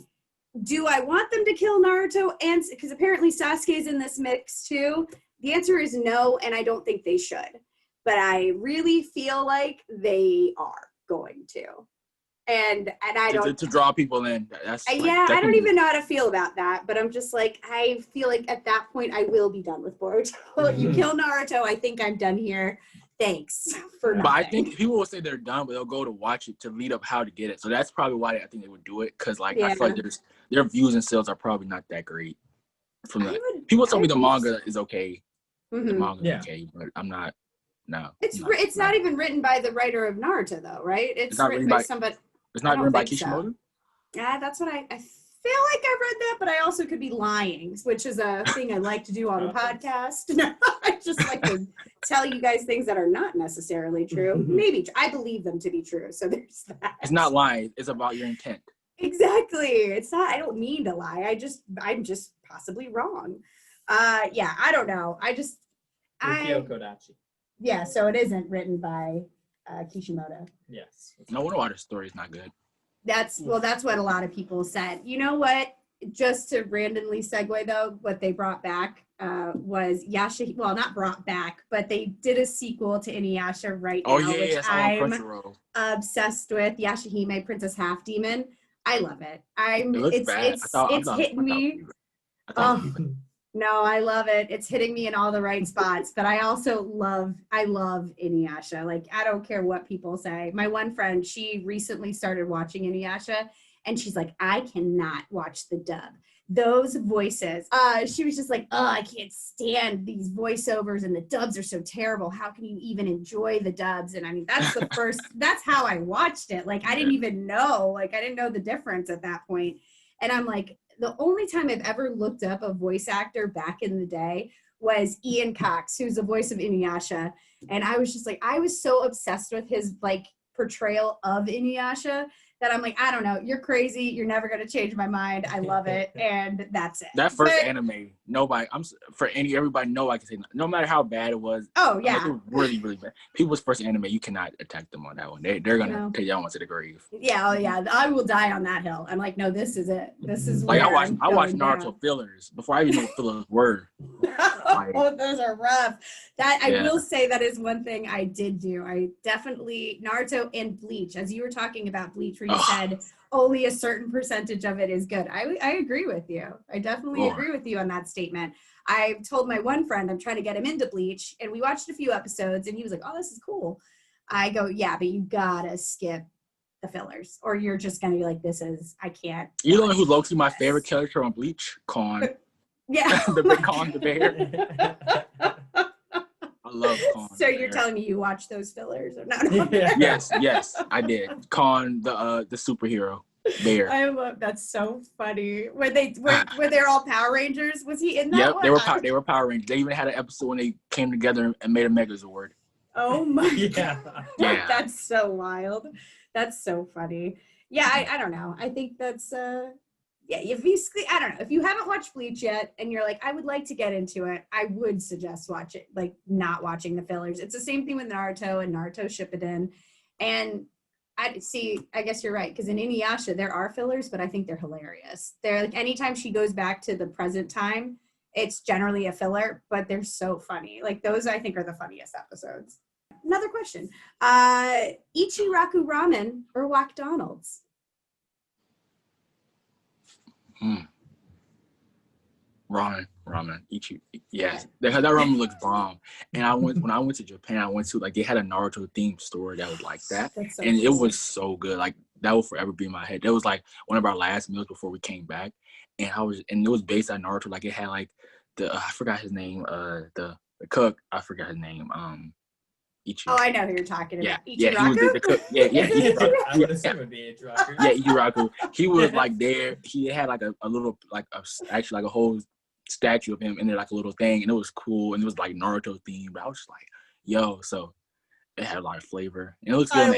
A: Do I want them to kill Naruto? And because apparently Sasuke's in this mix too. The answer is no, and I don't think they should. But I really feel like they are going to. And I don't
C: to draw people in. That's
A: I don't even know how to feel about that, but I'm just like, I feel like at that point I will be done with Boruto. You kill Naruto, I think I'm done here. Thanks for nothing.
C: But I think people will say they're done, but they'll go to watch it to lead up how to get it. So that's probably why I think they would do it, because I feel like their views and sales are probably not that great. People tell me the manga is okay.
A: Mm-hmm.
C: The manga is okay, but I'm not. No,
A: it's not even written by the writer of Naruto, though, right? It's written by somebody.
C: It's not written by Kishimoto? So.
A: Yeah, that's what I feel like I read that, but I also could be lying, which is a thing I like to do on the podcast. I just like to tell you guys things that are not necessarily true. Maybe I believe them to be true, so there's that.
C: It's not lying. It's about your intent.
A: Exactly. It's not. I don't mean to lie. I'm just possibly wrong. Yeah, I don't know.
B: Yukio Kodachi.
A: Yeah, so it isn't written by Kishimoto.
B: Yes.
C: No wonder why the story's not good.
A: That's what a lot of people said. You know what? Just to randomly segue though, what they brought back was Yashahime. Well, not brought back, but they did a sequel to Inuyasha right now, which I'm obsessed with. Yashahime, Princess Half Demon. I love it. It's hitting me. No, I love it. It's hitting me in all the right spots. But I love Inuyasha. Like, I don't care what people say. My one friend, she recently started watching Inuyasha, and she's like, I cannot watch the dub. those voices. She was just like, oh, I can't stand these voiceovers and the dubs are so terrible. How can you even enjoy the dubs? And I mean, that's the first, that's how I watched it. Like, I didn't even know, like, I didn't know the difference at that point. And I'm like, the only time I've ever looked up a voice actor back in the day was Ian Cox, who's the voice of Inuyasha. And I was just like, I was so obsessed with his like portrayal of Inuyasha that I'm like, I don't know, you're crazy. You're never going to change my mind. I love it. And that's it.
C: That first anime, nobody, everybody know I can say, no matter how bad it was.
A: Oh, yeah.
C: Like, it was really, really bad. People's first anime, you cannot attack them on that one. They're going to take y'all to the grave.
A: Yeah, oh yeah. I will die on that hill. I'm like, no, this is it. This is
C: like,
A: where
C: I watched Naruto fillers before I even knew what fillers were.
A: Oh, those are rough. That I will say that is one thing I did do. I definitely Naruto and Bleach, as you were talking about Bleach, where you said only a certain percentage of it is good. I agree with you. I definitely agree with you on that statement. I told my one friend I'm trying to get him into Bleach, and we watched a few episodes, and he was like, "Oh, this is cool." I go, "Yeah, but you gotta skip the fillers, or you're just gonna be like, this is I can't."
C: You know who's low-key my favorite character on Bleach? Kon.
A: Yeah.
C: The big Kon the bear. I love Kon.
A: So you're telling me you watched those fillers or not?
C: Yes, I did. Kon the superhero bear.
A: I love that's so funny. Were they're all Power Rangers? Was he in that one?
C: They were Power Rangers. They even had an episode when they came together and made a Megazord.
A: Oh my
B: yeah.
A: God. That's so wild. That's so funny. Yeah, I don't know. I think that's I don't know. If you haven't watched Bleach yet and you're like, I would like to get into it, I would suggest watch it, like not watching the fillers. It's the same thing with Naruto and Naruto Shippuden. And I guess you're right, because in Inuyasha there are fillers, but I think they're hilarious. They're like anytime she goes back to the present time, it's generally a filler, but they're so funny. Like those I think are the funniest episodes. Another question. Ichiraku ramen or McDonald's? Ramen. Yes. That ramen looks bomb. And when I went to Japan, I went to like they had a Naruto themed store that was like that. So and cool. It was so good. Like that will forever be in my head. That was like one of our last meals before we came back. And it was based on Naruto. Like it had like I forgot his name, the cook, I forgot his name. Ichiraku. Oh, I know who you're talking about. Yeah, he was the cook. Yeah,
B: Ichiraku. I would assume it would be Ichiraku.
C: Yeah, Ichiraku. He was like there. He had like a little, like actually like a whole statue of him in there, like a little thing, and it was cool, and it was like Naruto themed. But I was just like, yo, so it had a lot of flavor. And it looks good.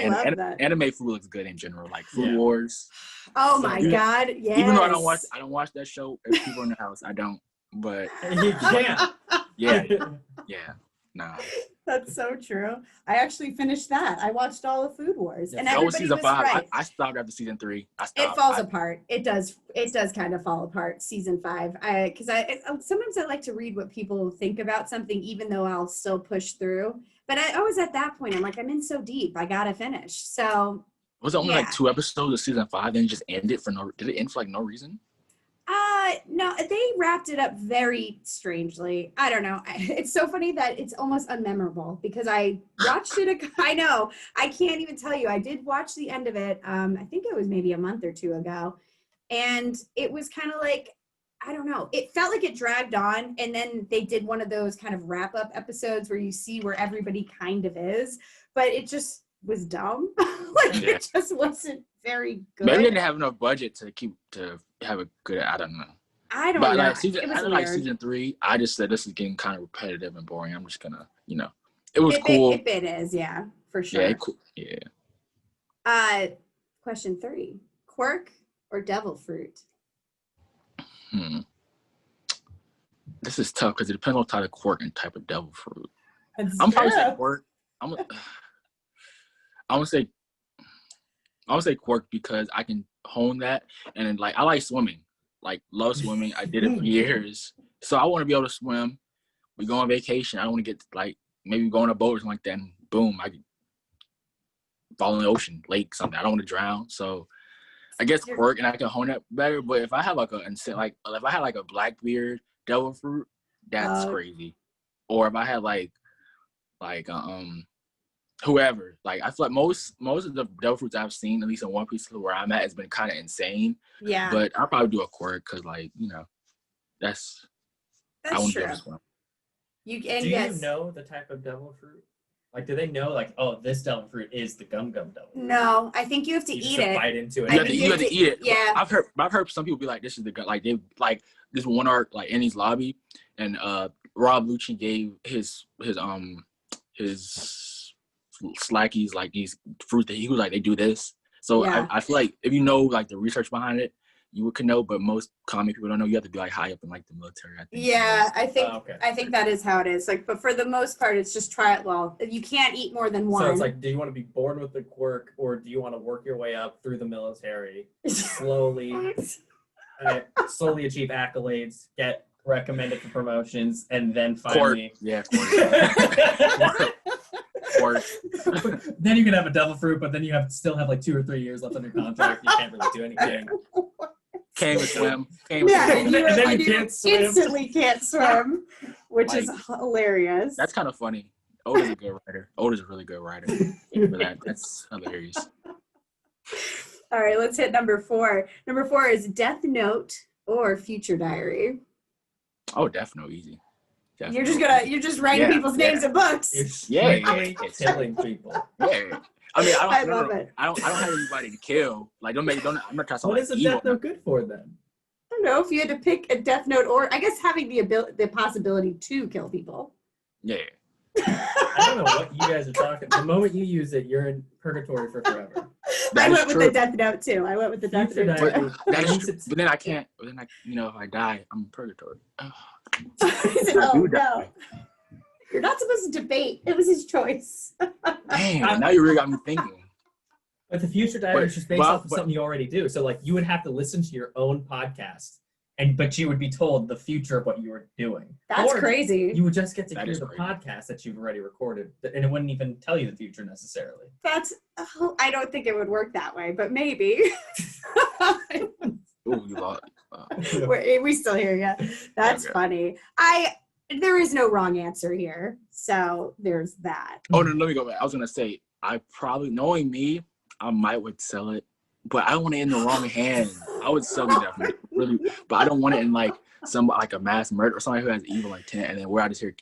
C: Anime food looks good in general, like Food Wars.
A: Oh my God, yes.
C: Even though I don't watch that show. If people in the house, I don't. But
B: you can't.
C: Yeah. Nah.
A: That's so true. I actually finished that. I watched all of Food Wars, and
C: that was season 5.
A: Right.
C: I stopped after season 3.
A: It falls apart. It does kind of fall apart. Season 5. Because sometimes I like to read what people think about something, even though I'll still push through. But I was at that point. I'm like, I'm in so deep. I gotta finish. So
C: was it only like 2 episodes of season 5? Then just ended did it end for like no reason?
A: No, they wrapped it up very strangely. I don't know. It's so funny that it's almost unmemorable because I watched it. I know. I can't even tell you. I did watch the end of it. I think it was maybe a month or 2 ago. And it was kind of like, I don't know. It felt like it dragged on. And then they did one of those kind of wrap up episodes where you see where everybody kind of is. But it just was dumb. It just wasn't very good.
C: Maybe they didn't have enough budget to have a good. I don't know.
A: I don't know.
C: Like season 3. I just said this is getting kind of repetitive and boring. I'm just gonna, it was cool.
A: It is, yeah, for sure.
C: Yeah.
A: Question 3: quirk or devil fruit?
C: This is tough because it depends on type of quirk and type of devil fruit. I'm probably saying quirk. I'm gonna say quirk because I can hone that, and then like I like swimming, like love swimming. I did it for years, so I want to be able to swim. We go on vacation. I don't want to get like maybe go on a boat or something like that, and boom, I could fall in the ocean, lake, something. I don't want to drown, so I guess quirk, and I can hone that better. But if I have if I had like a Blackbeard devil fruit, that's crazy. Or if I had like whoever. Like I feel like most of the devil fruits I've seen, at least in One Piece where I'm at, has been kind of insane.
A: Yeah.
C: But I'll probably do a quirk because, like, that's I want to
A: true.
C: be able to swim.
B: Do you know the type of devil fruit? Like, do they know, like, oh, this devil fruit is the gum devil fruit?
A: No, I think you have to eat it.
B: Bite into it.
C: You have to eat it.
A: Yeah.
C: I've heard some people be like, this is the gum. Like they like this one arc like Annie's lobby, and Rob Lucci gave his slackies like these fruits that he was like they do this. So
A: Yeah.
C: I feel like if you know like the research behind it, you would know, but most common people don't know. You have to be like high up in like the military, I think.
A: Yeah, I think that is how it is. Like, but for the most part, it's just try it. Well, you can't eat more than one.
B: So it's like, do you want to be born with the quirk, or do you want to work your way up through the military, slowly achieve accolades, get recommended for promotions, and then finally,
C: Court.
B: Then you can have a devil fruit, but then you still have like 2 or 3 years left on your contract. You can't really do anything.
C: Can't even swim.
A: And then you
B: can't swim.
A: instantly can't swim, which is hilarious.
C: That's kind of funny. Oda's a good writer. Oda's a really good writer. For that, that's hilarious.
A: All right, let's hit number 4. Number 4 is Death Note or Future Diary.
C: Oh, definitely easy.
A: You're just writing people's names in books.
B: Killing people.
C: Yeah. I mean,
A: I love it.
C: I don't have anybody to kill. Like, I'm not trying to.
B: What is a Death Note good for then?
A: I don't know if you had to pick a Death Note, or I guess having the possibility to kill people.
C: Yeah.
B: I don't know what you guys are talking. The moment you use it, you're in purgatory for forever.
A: I went with the Death Note too. I went with the Death Note too.
C: But then I can't. But then if I die, I'm in purgatory.
A: No. You're not supposed to debate. It was his choice.
C: Damn, now you really got me thinking.
B: But the Future Diary is just based off of something you already do. So like you would have to listen to your own podcast, but you would be told the future of what you were doing.
A: That's crazy.
B: You would just get to hear the podcast that you've already recorded, and it wouldn't even tell you the future necessarily.
A: I don't think it would work that way, but maybe.
C: Ooh, you lost.
A: We still hear you. That's funny. There is no wrong answer here, so there's that.
C: Oh no, let me go back. I was gonna say I probably, knowing me, I would sell it, but I don't want it in the wrong hands. I would sell it definitely, really, but I don't want it in like a mass murder or somebody who has evil intent, and then we're out just here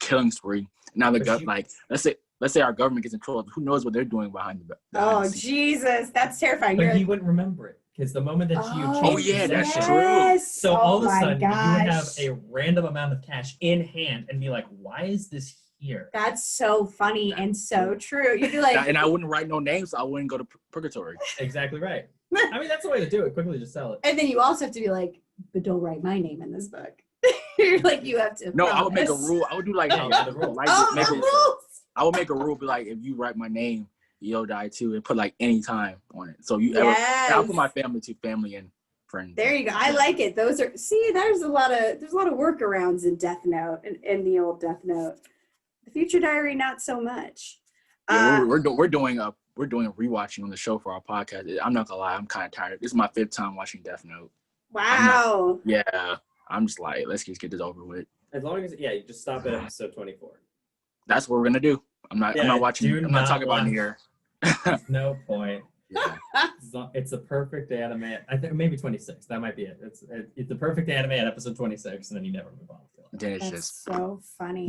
C: killing spree. Now let's say our government gets in control. Who knows what they're doing behind the scenes.
A: Jesus, that's terrifying.
B: But he wouldn't remember it. Because the moment that you change
C: that's true.
B: So all of a sudden, you would have a random amount of cash in hand and be like, why is this here?
A: That's so funny and so true. You'd be like...
C: And I wouldn't write no names, so I wouldn't go to purgatory.
B: Exactly right. I mean, that's the way to do it. Quickly just sell it.
A: And then you also have to be like, but don't write my name in this book. You're like, you have to promise.
C: I would make a rule. I would do like...
B: the rule.
A: Rules!
C: I would make a rule, be like, if you write my name, you'll die too, and put like any time on it. So I'll put my family and friends.
A: There you go. I like it. There's a lot of workarounds in Death Note and in the old Death Note. The Future Diary, not so much.
C: Yeah, we're doing a rewatching on the show for our podcast. I'm not gonna lie, I'm kind of tired. This is my 5th time watching Death Note.
A: Wow.
C: I'm just like, let's just get this over with.
B: As long as you just stop at episode 24.
C: That's what we're gonna do. I'm not watching. I'm not talking about it here.
B: No point.
C: Yeah.
B: It's a perfect anime. I think maybe 26. That might be it. It's a perfect anime at episode 26, and then you never move on.
C: Then it's
A: That's
C: just
A: so funny.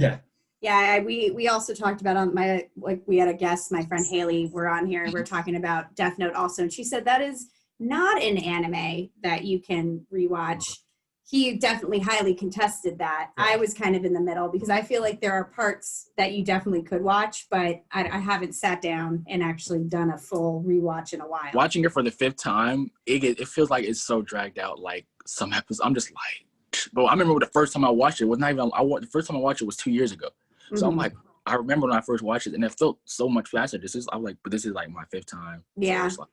B: Yeah.
A: We also talked about we had a guest, my friend Haley, we're on here and we're talking about Death Note also, and she said that is not an anime that you can rewatch. He definitely highly contested that. I was kind of in the middle because I feel like there are parts that you definitely could watch, but I haven't sat down and actually done a full rewatch in a while.
C: Watching it for the 5th time, it feels like it's so dragged out. Like some episodes, I'm just like, but I remember the first time I watched it was not even. The first time I watched it was 2 years ago. So I'm like, I remember when I first watched it, and it felt so much faster. I'm like, but this is like my 5th time.
A: Yeah.
C: So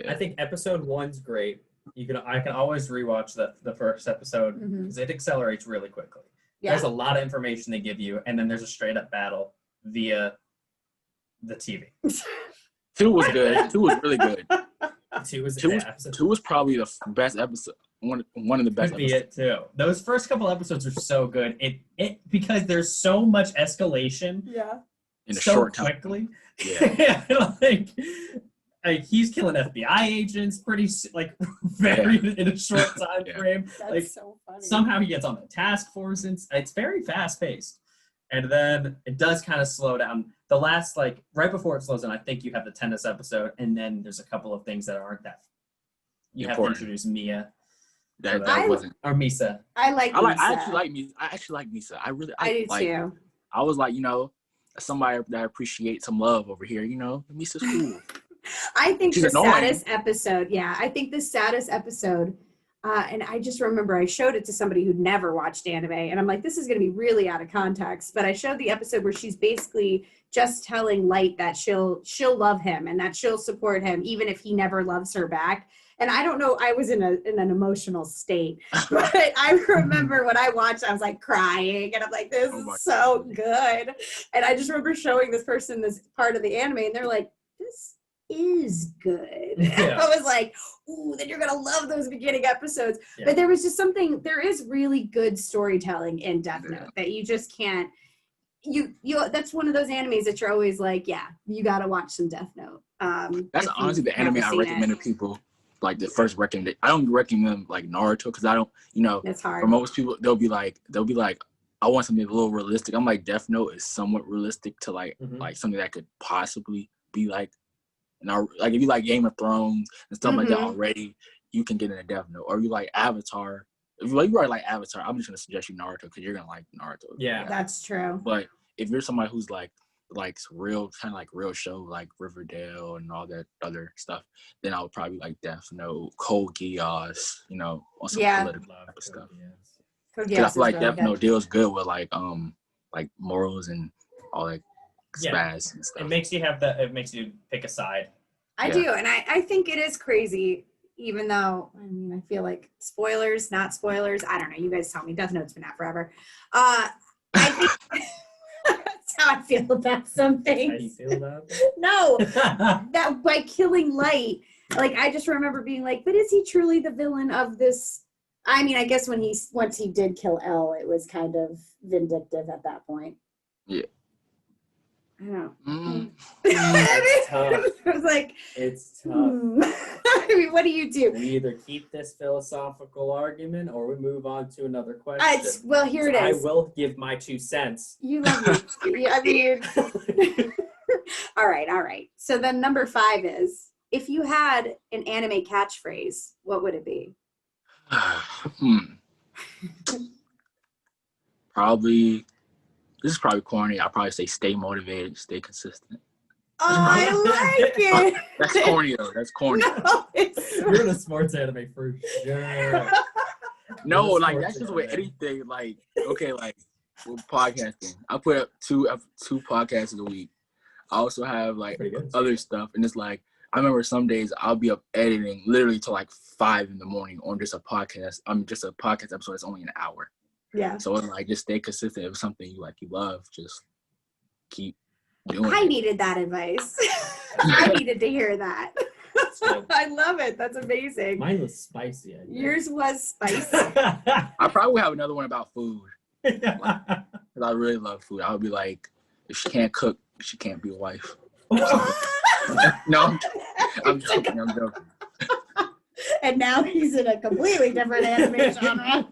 B: I think episode 1's great. I can always rewatch the first episode because it accelerates really quickly. Yeah. There's a lot of information they give you, and then there's a straight up battle via the TV.
C: 2 was good. 2 was really good.
B: 2
C: was probably the best episode. One of the best.
B: Could be it too. Those first couple episodes are so good. It because there's so much escalation.
A: Yeah.
C: in a
B: so
C: short time.
B: quickly.
C: Yeah.
B: like he's killing FBI agents very in a short time frame.
A: That's
B: like
A: so funny.
B: somehow he gets on the task force, and it's very fast paced. And then it does kind of slow down. The last, right before it slows down, I think you have the tennis episode, and then there's a couple of things that aren't that. You
C: Important.
B: have to introduce Mia.
C: That
B: wasn't. Or Misa.
A: I
C: actually like Misa. I actually like Misa.
A: I do too.
C: I was like, somebody that appreciates some love over here. Misa's cool.
A: I think
C: She's
A: the
C: annoying.
A: saddest episode. Yeah, I think the saddest episode. And I just remember I showed it to somebody who'd never watched anime, and I'm like, this is going to be really out of context. But I showed the episode where she's basically just telling Light that she'll love him and that she'll support him even if he never loves her back. And I don't know, I was in an emotional state, but I remember when I watched, I was like crying, and I'm like, this is so good. And I just remember showing this person this part of the anime, and they're like, this is good.
B: Yeah.
A: I was like, ooh, then you're gonna love those beginning episodes.
B: Yeah.
A: But there was just there is really good storytelling in Death Note that you just can't. You that's one of those animes that you're always like, yeah, you got to watch some Death Note.
C: That's honestly the anime I recommend to people. Like the first recommendation, I don't recommend like Naruto because I don't,
A: it's hard.
C: For most people, they'll be like, I want something a little realistic. I'm like, Death Note is somewhat realistic to like something that could possibly be like, like if you like Game of Thrones and stuff like that already, you can get into Death Note. Or if you like Avatar. If you already like Avatar, I'm just gonna suggest you Naruto because you're gonna like Naruto.
B: Yeah,
A: that's true.
C: But if you're somebody who's like real kind of like real show like Riverdale and all that other stuff, then I would probably like Death Note, Code Geass, on some political stuff. Because I feel like Death Note deals good with like morals and all that spaz and stuff.
B: It makes you pick a side.
A: I do, and I think it is crazy, even though I feel like spoilers, not spoilers. I don't know. You guys tell me. Death Note's been out forever. I think that's how I feel about some things.
B: How do you feel about it?
A: No, that by killing Light, I just remember being like, but is he truly the villain of this? I mean, I guess once he did kill L, it was kind of vindictive at that point.
C: Yeah.
A: I don't know.
B: It's tough.
A: I was like,
B: it's tough.
A: I mean, what do you do?
B: We either keep this philosophical argument or we move on to another question.
A: Well, here it is.
B: I will give my 2 cents.
A: You love me. I mean, all right. So then number 5 is, if you had an anime catchphrase, what would it be?
C: Probably, this is probably corny. I'll probably say stay motivated, stay consistent.
A: Oh, I like it.
C: That's corny though. That's corny.
A: No,
B: You're in a sports anime for sure.
C: No, like that's just with anything. Like, okay, like with podcasting, I put up two podcasts a week. I also have like other stuff, and it's like I remember some days I'll be up editing literally till like 5 a.m. on just a podcast. Just a podcast episode that's only an hour.
A: Yeah.
C: So it's like just stay consistent. If it's something you love, just keep doing
A: I
C: it.
A: needed that advice. I needed to hear that. I love it. That's amazing.
B: Mine was spicy.
A: Yours was spicy.
C: I probably have another one about food. Because I really love food. I would be like, if she can't cook, she can't be a wife. No, I'm joking.
A: And now he's in a completely different anime genre.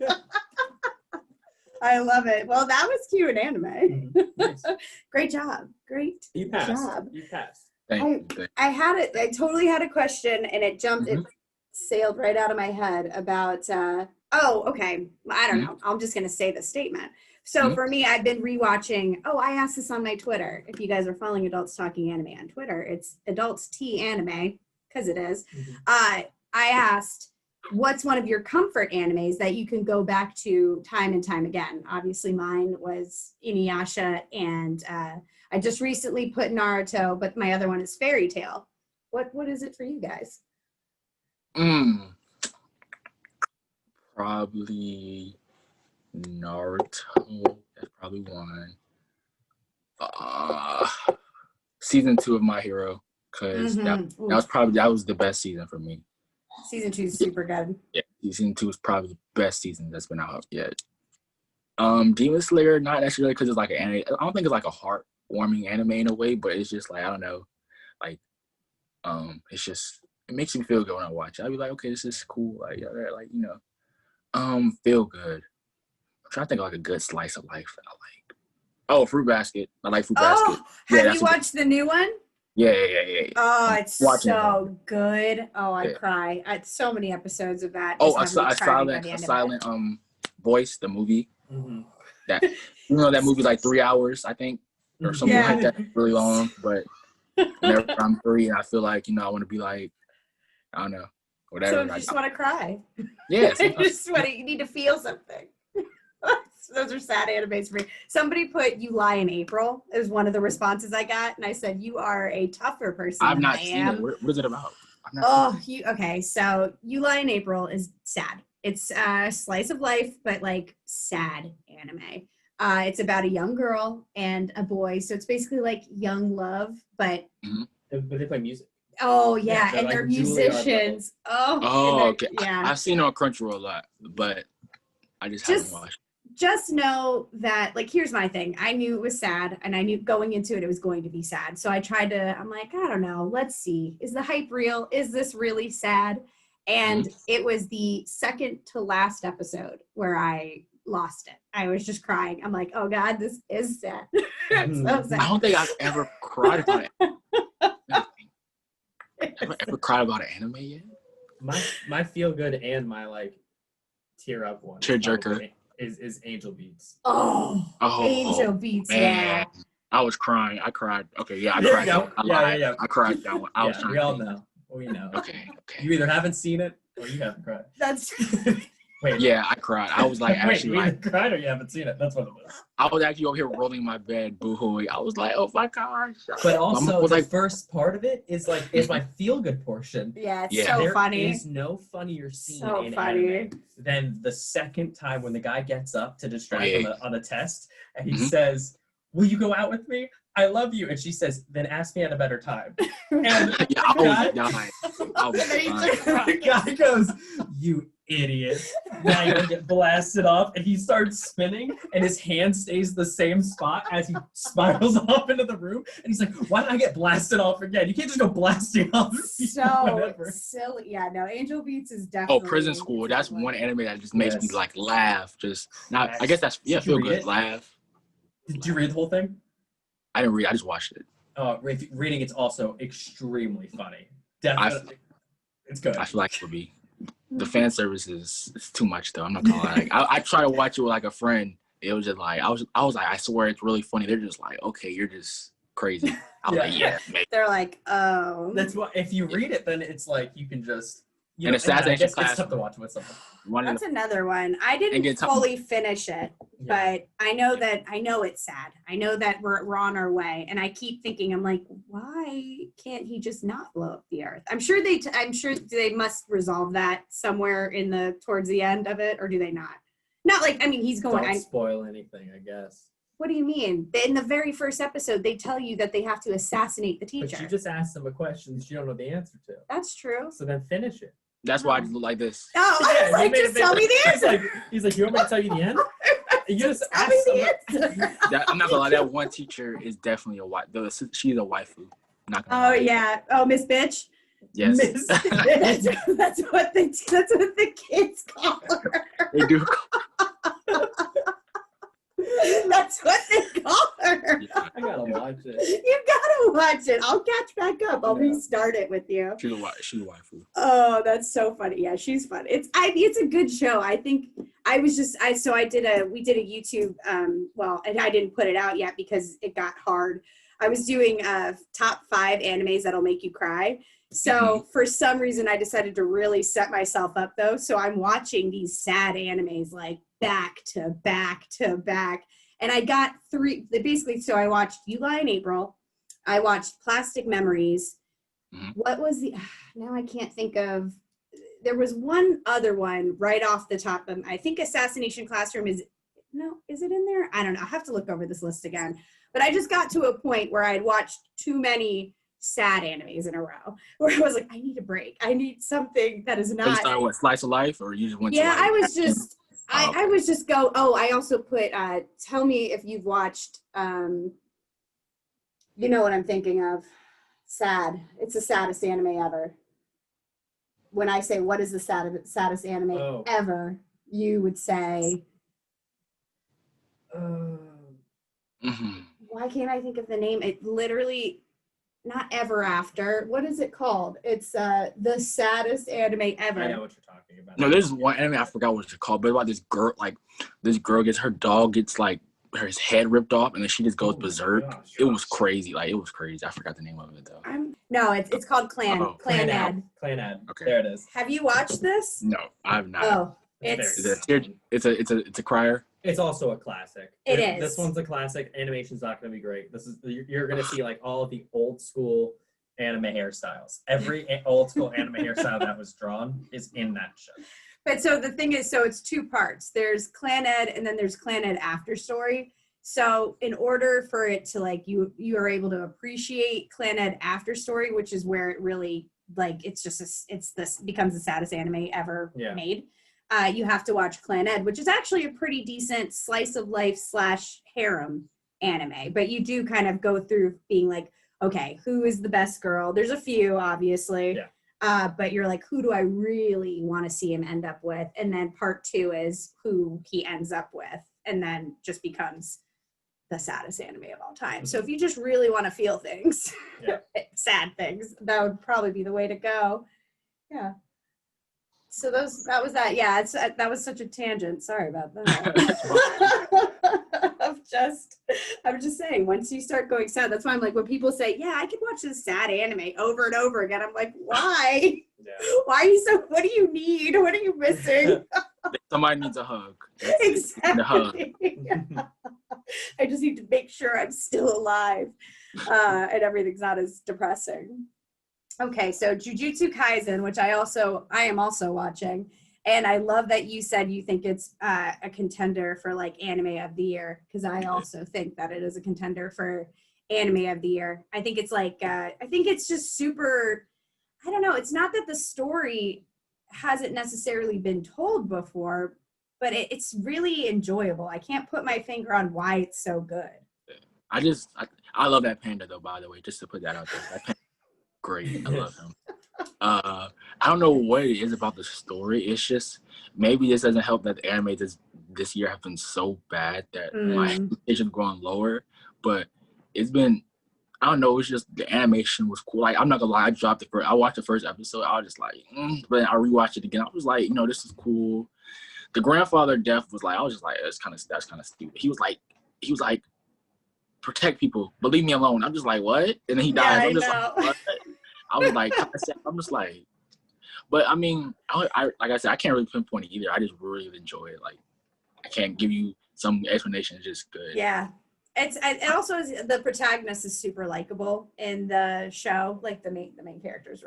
A: I love it. Well, that was cute and anime.
B: Nice.
A: Great job. Great
B: You passed.
A: job.
B: You passed.
C: Thank you.
A: I totally had a question, and it jumped, it sailed right out of my head about, okay. I don't know. I'm just going to say the statement. So for me, I've been rewatching, I asked this on my Twitter. If you guys are following Adults Talking Anime on Twitter, it's Adults T Anime, because it is. I asked, what's one of your comfort animes that you can go back to time and time again? Obviously, mine was Inuyasha, and I just recently put Naruto, but my other one is Fairy Tail. What is it for you guys?
C: Probably Naruto. That's probably one. Season 2 of My Hero, because that was the best season for me.
A: Season 2 is super good.
C: Yeah, season 2 is probably the best season that's been out yet. Demon Slayer, not necessarily because it's like an anime. I don't think it's like a heart heartwarming anime in a way, but it's just like I don't know, like it's just it makes me feel good when I watch it. I'll be like, okay, this is cool, like like feel good. I'm trying to think of like a good slice of life that I like. Oh, Fruit Basket. I like Fruit Basket.
A: Have you watched the new one?
C: Yeah.
A: Oh, it's so good. Oh, I cry. So many episodes of that.
C: Oh, a silent voice, the movie.
B: Mm-hmm.
C: That that movie's like 3 hours, I think, or something like that. Really long, but whenever I'm free, I feel like I want to be like, I don't know, whatever.
A: So you just want to cry.
C: Yeah,
A: you need to feel something. Those are sad animes for me. Somebody put "You Lie in April" as one of the responses I got, and I said, "You are a tougher person
C: I've
A: than
C: not
A: I
C: seen
A: am."
C: it. What is it about?
A: Okay. So "You Lie in April" is sad. It's a slice of life, but like sad anime. It's about a young girl and a boy, so it's basically like young love, but
B: but they play music.
A: Oh yeah, and
B: like
A: they're musicians.
C: Okay.
A: Yeah,
C: I've seen it on Crunchyroll a lot, but I just haven't watched.
A: Just know that, like, here's my thing. I knew it was sad, and I knew going into it was going to be sad. So I tried to, I'm like, I don't know. Let's see. Is the hype real? Is this really sad? And it was the second to last episode where I lost it. I was just crying. I'm like, oh God, this is sad. So sad.
C: I don't think I've ever cried about it. Have I ever cried about an anime yet?
B: My feel good and my like tear up one.
C: Tear jerker.
B: Is Angel Beats.
A: Oh, Angel Beats,
C: man. Yeah. I was crying. I cried. Okay, yeah, I cried.
B: Yeah.
C: I cried that one. I was trying
B: we all know. We know.
C: Okay.
B: You either haven't seen it or you haven't cried.
A: That's
C: Wait. Yeah, I cried. I was like, actually,
B: you either cried or you haven't seen it. That's what it was.
C: I was actually over here rolling my bed, boo-hooing. I was like, oh my gosh.
B: But also, the first part of it is my feel-good portion.
A: Yeah, it's so funny.
B: There is no funnier scene in anime than the second time when the guy gets up to distract him on a test, and he says, "Will you go out with me? I love you." And she says, "Then ask me at a better time." And the guy goes, "You idiot." Now you're gonna get blasted off, and he starts spinning, and his hand stays the same spot as he spirals off into the room. And he's like, "Why did I get blasted off again? You can't just go blasting off."
A: So silly. Yeah, no, Angel Beats is definitely.
C: Oh, Prison School. That's one anime that just makes me like laugh. Just not. I guess that's feel good. Laugh.
B: Did you read the whole thing?
C: I didn't read. I just watched it.
B: Reading it's also extremely funny. Definitely, it's good.
C: I feel like it would be. The fan service is too much though. I'm not gonna lie. Like, I try to watch it with like a friend. It was just like I was like, I swear it's really funny. They're just like, okay, you're just crazy. I was like, yeah. Maybe.
A: They're like, oh.
B: That's why if you read it, then it's like you can just.
C: And Assassination
B: Classroom. It's tough to watch with someone.
A: That's another one. I didn't fully finish it, but I know it's sad. I know that we're on our way, and I keep thinking, I'm like, why can't he just not blow up the earth? I'm sure they must resolve that somewhere towards the end of it, or do they not? Not like, I mean, he's going.
B: Don't spoil anything, I guess.
A: What do you mean? In the very first episode, they tell you that they have to assassinate the teacher.
B: But you just asked them a question that you don't know the answer to.
A: That's true.
B: So then finish it.
C: That's why I just look like this.
A: Oh, I was like, just tell me the answer.
B: He's like, you want me to tell you the end? You just
A: tell me the answer.
C: I'm not gonna lie, that one teacher is definitely a wife. She's a waifu.
A: Yeah. Oh, Miss Bitch.
C: Yes.
A: Miss Bitch. That's what the kids call her.
C: They do.
A: That's what they call her.
B: I gotta watch it.
A: You gotta watch it. I'll catch back up. I'll restart it with you.
C: She's a waifu.
A: Oh, that's so funny. Yeah, she's fun. It's a good show. I think we did a YouTube. And I didn't put it out yet because it got hard. I was doing top 5 animes that'll make you cry. So for some reason, I decided to really set myself up though. So I'm watching these sad animes like back to back to back. And I got 3, basically, so I watched You Lie in April. I watched Plastic Memories. What was now I can't think of, there was one other one right off the top. I think Assassination Classroom is it in there? I don't know. I have to look over this list again. But I just got to a point where I'd watched too many sad animes in a row where I was like, I need a break. I need something that is not.
C: You started with Slice of Life, or you just went
A: to
C: I
A: was just I was just I also put tell me if you've watched You know what I'm thinking of. Sad. It's the saddest anime ever. When I say what is the saddest anime ever, you would say. Why can't I think of the name? It literally, not Ever After. What is it called? It's the saddest anime ever.
B: I know what you're talking about.
C: No, there's one anime I forgot what it's called, but about this girl, like this girl gets her dog gets like his head ripped off, and then she just goes berserk.
B: Gosh.
C: It was crazy. Like it was crazy. I forgot the name of it though.
A: No, it's called Clan. Clanad.
B: Clanad.
C: Okay.
B: There it is.
A: Have you watched this?
C: No, I've not.
A: Oh,
C: It's a crier.
B: It's also a classic.
A: It is.
B: This one's a classic. Animation's not going to be great. You're going to see like all of the old school anime hairstyles. Every old school anime hairstyle that was drawn is in that show.
A: But so the thing is, so it's two parts. There's Claned and then there's Claned After Story. So in order for it to like you are able to appreciate Claned After Story, which is where it really like it's this becomes the saddest anime ever made. You have to watch Claned, which is actually a pretty decent slice of life / harem anime. But you do kind of go through being like, okay, who is the best girl? There's a few, obviously.
B: Yeah.
A: But you're like, who do I really want to see him end up with? And then part 2 is who he ends up with. And then just becomes the saddest anime of all time. So if you just really want to feel things, sad things, that would probably be the way to go. Yeah. So that was that. Yeah, that was such a tangent. Sorry about that. I'm just saying, once you start going sad, that's why I'm like, when people say, yeah, I could watch this sad anime over and over again, I'm like, why? Why are you so, what do you need? What are you missing?
C: Somebody needs a hug.
A: Exactly.
C: The hug.
A: I just need to make sure I'm still alive and everything's not as depressing. Okay, so Jujutsu Kaisen, which I am also watching, and I love that you said you think it's a contender for like anime of the year, because I also think that it is a contender for anime of the year. I think it's like I think it's just super. I don't know. It's not that the story hasn't necessarily been told before, but it's really enjoyable. I can't put my finger on why it's so good.
C: I love that panda though. By the way, just to put that out there, that panda. Great, I love him. I don't know what it is about the story. It's just maybe this doesn't help that the anime this year have been so bad that my expectations going lower. But it's been, I don't know. It's just the animation was cool. Like I'm not gonna lie, I watched the first episode. I was just like, but I rewatched it again. I was like, this is cool. The grandfather death was like, I was just like, that's kind of stupid. He was like. Protect people, but leave me alone. I'm just like, what? And then he dies. I'm just like, what? I'm just like, but I mean, I like I said, I can't really pinpoint it either. I just really enjoy it. Like, I can't give you some explanation. It's just good.
A: Yeah, it also is, the protagonist is super likable in the show. Like the main character is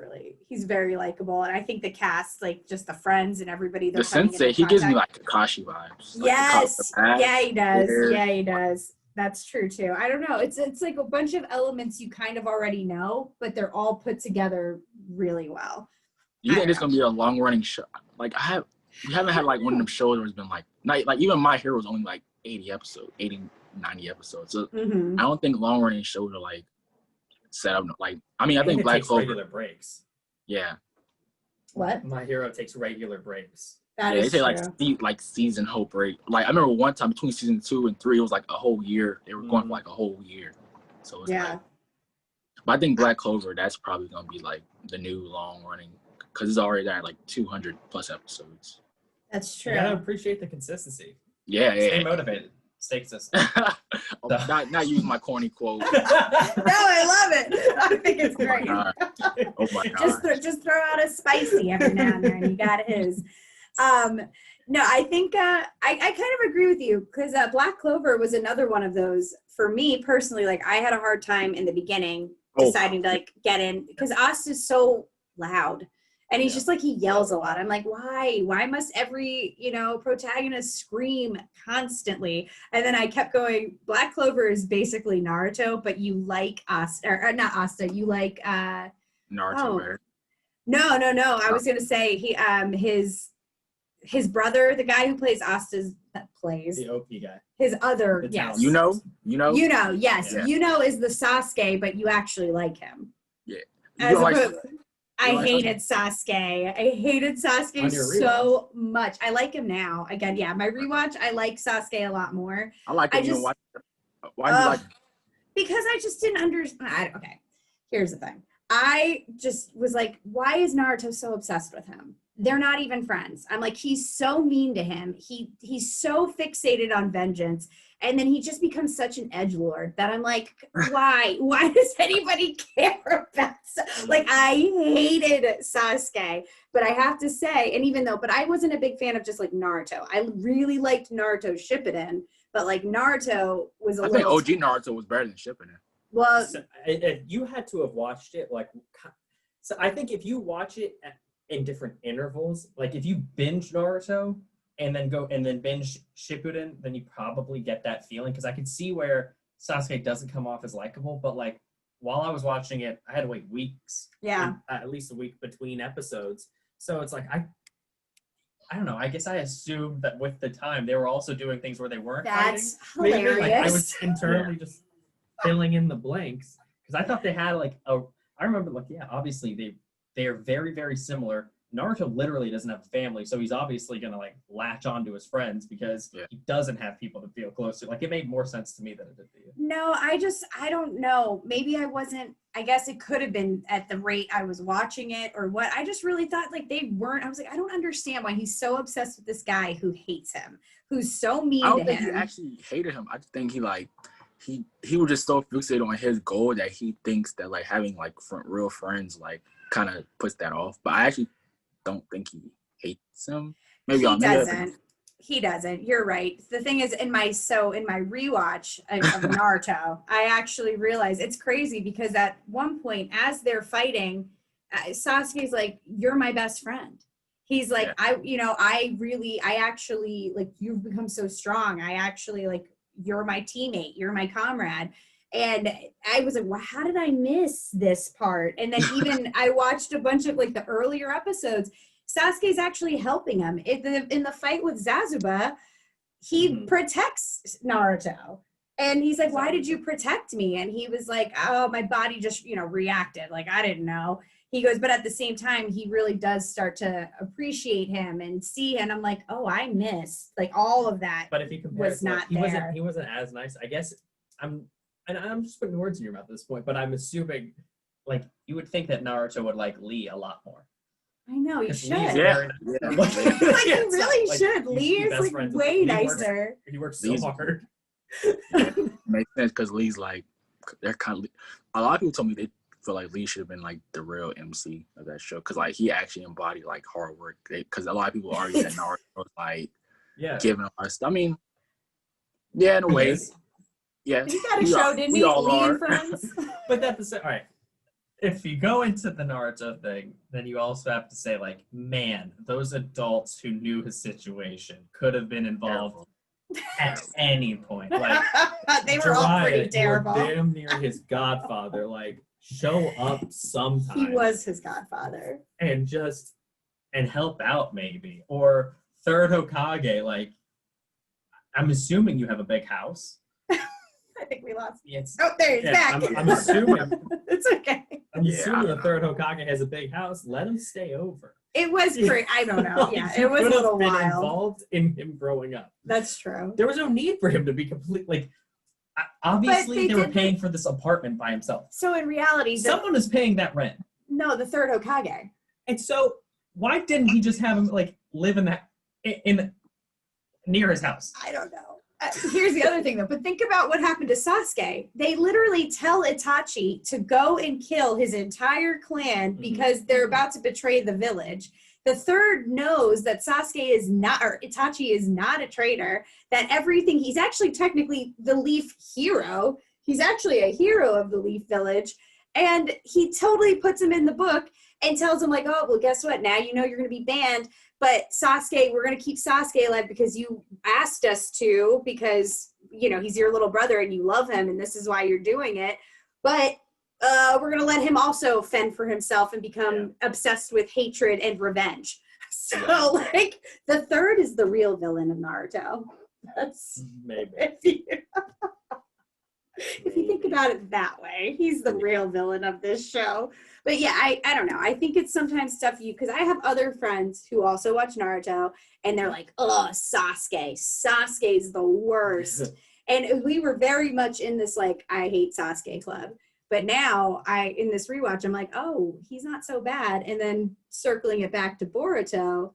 A: he's very likable, and I think the cast, like just the friends and everybody.
C: The sensei, he gives me like Kakashi vibes.
A: Yes, yeah, he does. Yeah, he does. That's true too. I don't know. It's like a bunch of elements you kind of already know, but they're all put together really well.
C: You think it's gonna be a long running show? Like we haven't had like one of them shows where it's been like even My Hero was only like 80 episodes, 80, 90 episodes. So I don't think long running shows are like set up like. I mean, I think Black Clover
B: regular breaks.
C: Yeah.
A: What?
B: My Hero takes regular breaks.
A: They
C: say like season whole break. Like I remember one time between season 2 and 3, it was like a whole year. They were going for like a whole year. So it's like, but I think Black Clover, that's probably gonna be like the new long running, because it's already at like 200 plus episodes.
A: That's true.
B: You gotta appreciate the consistency.
C: Stay
B: motivated. Stay consistent.
C: Not use my corny quote.
A: No, I love it. I think it's great.
C: Oh my god.
A: Just throw out a spicy every now and then. You got his. No, I think I kind of agree with you, because Black Clover was another one of those for me personally. Like I had a hard time in the beginning deciding to like get in, because Ast is so loud and he's just like, he yells a lot. I'm like, why must every protagonist scream constantly? And then I kept going. Black Clover is basically Naruto, but you like Asta, or not Asta, you like
C: Naruto.
A: No, I was gonna say his brother, the guy who plays
B: The OP guy.
A: his other,
B: The
A: yes.
B: talent.
A: Yes.
C: Yeah.
A: Is the Sasuke, but you actually like him.
C: Yeah.
A: As
C: like
A: opposed, I
C: like
A: hated Sasuke. I hated Sasuke
B: On your
A: so much. I like him now. Again, yeah, my rewatch, I like Sasuke a lot more.
C: I like
A: I
C: it.
A: just-
C: Why do you like?
A: Because I just didn't understand. Okay, here's the thing. I just was like, why is Naruto so obsessed with him? They're not even friends. I'm like, he's so mean to him. He's so fixated on vengeance. And then he just becomes such an edgelord that I'm like, why? Why does anybody care about like, I hated Sasuke. But I have to say, and even though, but I wasn't a big fan of just like Naruto. I really liked Naruto Shippuden, but like Naruto was
C: I think OG Naruto was better than Shippuden.
A: Well,
B: So, you had to have watched it like. So I think if you watch it in different intervals, like if you binge Naruto and then binge Shippuden, then you probably get that feeling, because I could see where Sasuke doesn't come off as likable, but like while I was watching it, I had to wait weeks.
A: yeah.
B: At least a week between episodes. So it's like I don't know. I guess I assumed that with the time they were also doing things where they weren't
A: That's
B: fighting. Maybe,
A: hilarious.
B: like, I was internally just filling in the blanks, because I thought they had like I remember like, yeah, obviously they are very, very similar. Naruto literally doesn't have a family, so he's obviously gonna like latch on to his friends because he doesn't have people to feel close to. Like, it made more sense to me than it did to you.
A: No, I don't know. Maybe I wasn't, I guess it could have been at the rate I was watching it or what. I just really thought like they weren't. I was like, I don't understand why he's so obsessed with this guy who hates him, who's so mean
C: I don't
A: to
C: think
A: him.
C: he actually hated him. I just think he was just so fixated on his goal that he thinks that like having like real friends like kind of puts that off. But I actually don't think he hates him. Maybe
A: He doesn't. You're right. The thing is, in my rewatch of Naruto, I actually realized it's crazy because at one point, as they're fighting, Sasuke's like, "You're my best friend." He's like, I actually like, you've become so strong. I actually like, you're my teammate. You're my comrade. And I was like, well, how did I miss this part? And then even I watched a bunch of like the earlier episodes. Sasuke's actually helping him. In the fight with Zazuba, he protects Naruto. And he's like, why did you protect me? And he was like, oh, my body just, reacted. Like, I didn't know. He goes, but at the same time, he really does start to appreciate him and see. And I'm like, oh, I missed like all of that.
B: But if you compare,
A: was not there.
B: He wasn't as nice. I guess I'm just putting words in your mouth at this point, but I'm assuming like you would think that Naruto would like Lee a lot more.
A: I know, you should.
C: Yeah.
A: Like, you really should. Lee is like way nicer.
B: He works so hard.
C: Makes sense because Lee's like, they're kind of, a lot of people told me they feel like Lee should have been like the real MC of that show because like he actually embodied like hard work. Because a lot of people argue that Naruto was like giving us. I mean, yeah, in a way. Yeah,
A: he got a show, didn't he? Lee and Friends.
B: But that's the same. All right. If you go into the Naruto thing, then you also have to say, like, man, those adults who knew his situation could have been involved at any point. Like,
A: they were all pretty terrible.
B: Damn near his godfather. Like, show up sometime.
A: He was his godfather.
B: And help out, maybe. Or third Hokage, like, I'm assuming you have a big house.
A: I think we lost.
B: Yes.
A: Oh, there he's back.
B: I'm assuming.
A: It's okay.
B: I'm assuming the third Hokage has a big house. Let him stay over.
A: It was pretty. I don't know. Yeah, it was a little wild.
B: Involved in him growing up.
A: That's true.
B: There was no need for him to be complete. Like, obviously, they were paying for this apartment by himself.
A: So in reality,
B: someone is paying that rent.
A: No, the third Hokage.
B: And so, why didn't he just have him like live near his house?
A: I don't know. Here's the other thing, though. But think about what happened to Sasuke. They literally tell Itachi to go and kill his entire clan because they're about to betray the village. The third knows that Sasuke is not, or Itachi is not a traitor, that everything, he's actually technically the Leaf hero. He's actually a hero of the Leaf Village. And he totally puts him in the book and tells him like, oh, well, guess what? Now you know you're going to be banned. But Sasuke, we're going to keep Sasuke alive because you asked us to, because, he's your little brother and you love him and this is why you're doing it. But we're going to let him also fend for himself and become obsessed with hatred and revenge. So like the third is the real villain of Naruto. That's
B: Maybe.
A: If you think about it that way, he's the real villain of this show. But yeah, I don't know. I think it's sometimes tough because I have other friends who also watch Naruto and they're like, oh, Sasuke. Sasuke's the worst. And we were very much in this like, I hate Sasuke club. But now in this rewatch, I'm like, oh, he's not so bad. And then circling it back to Boruto,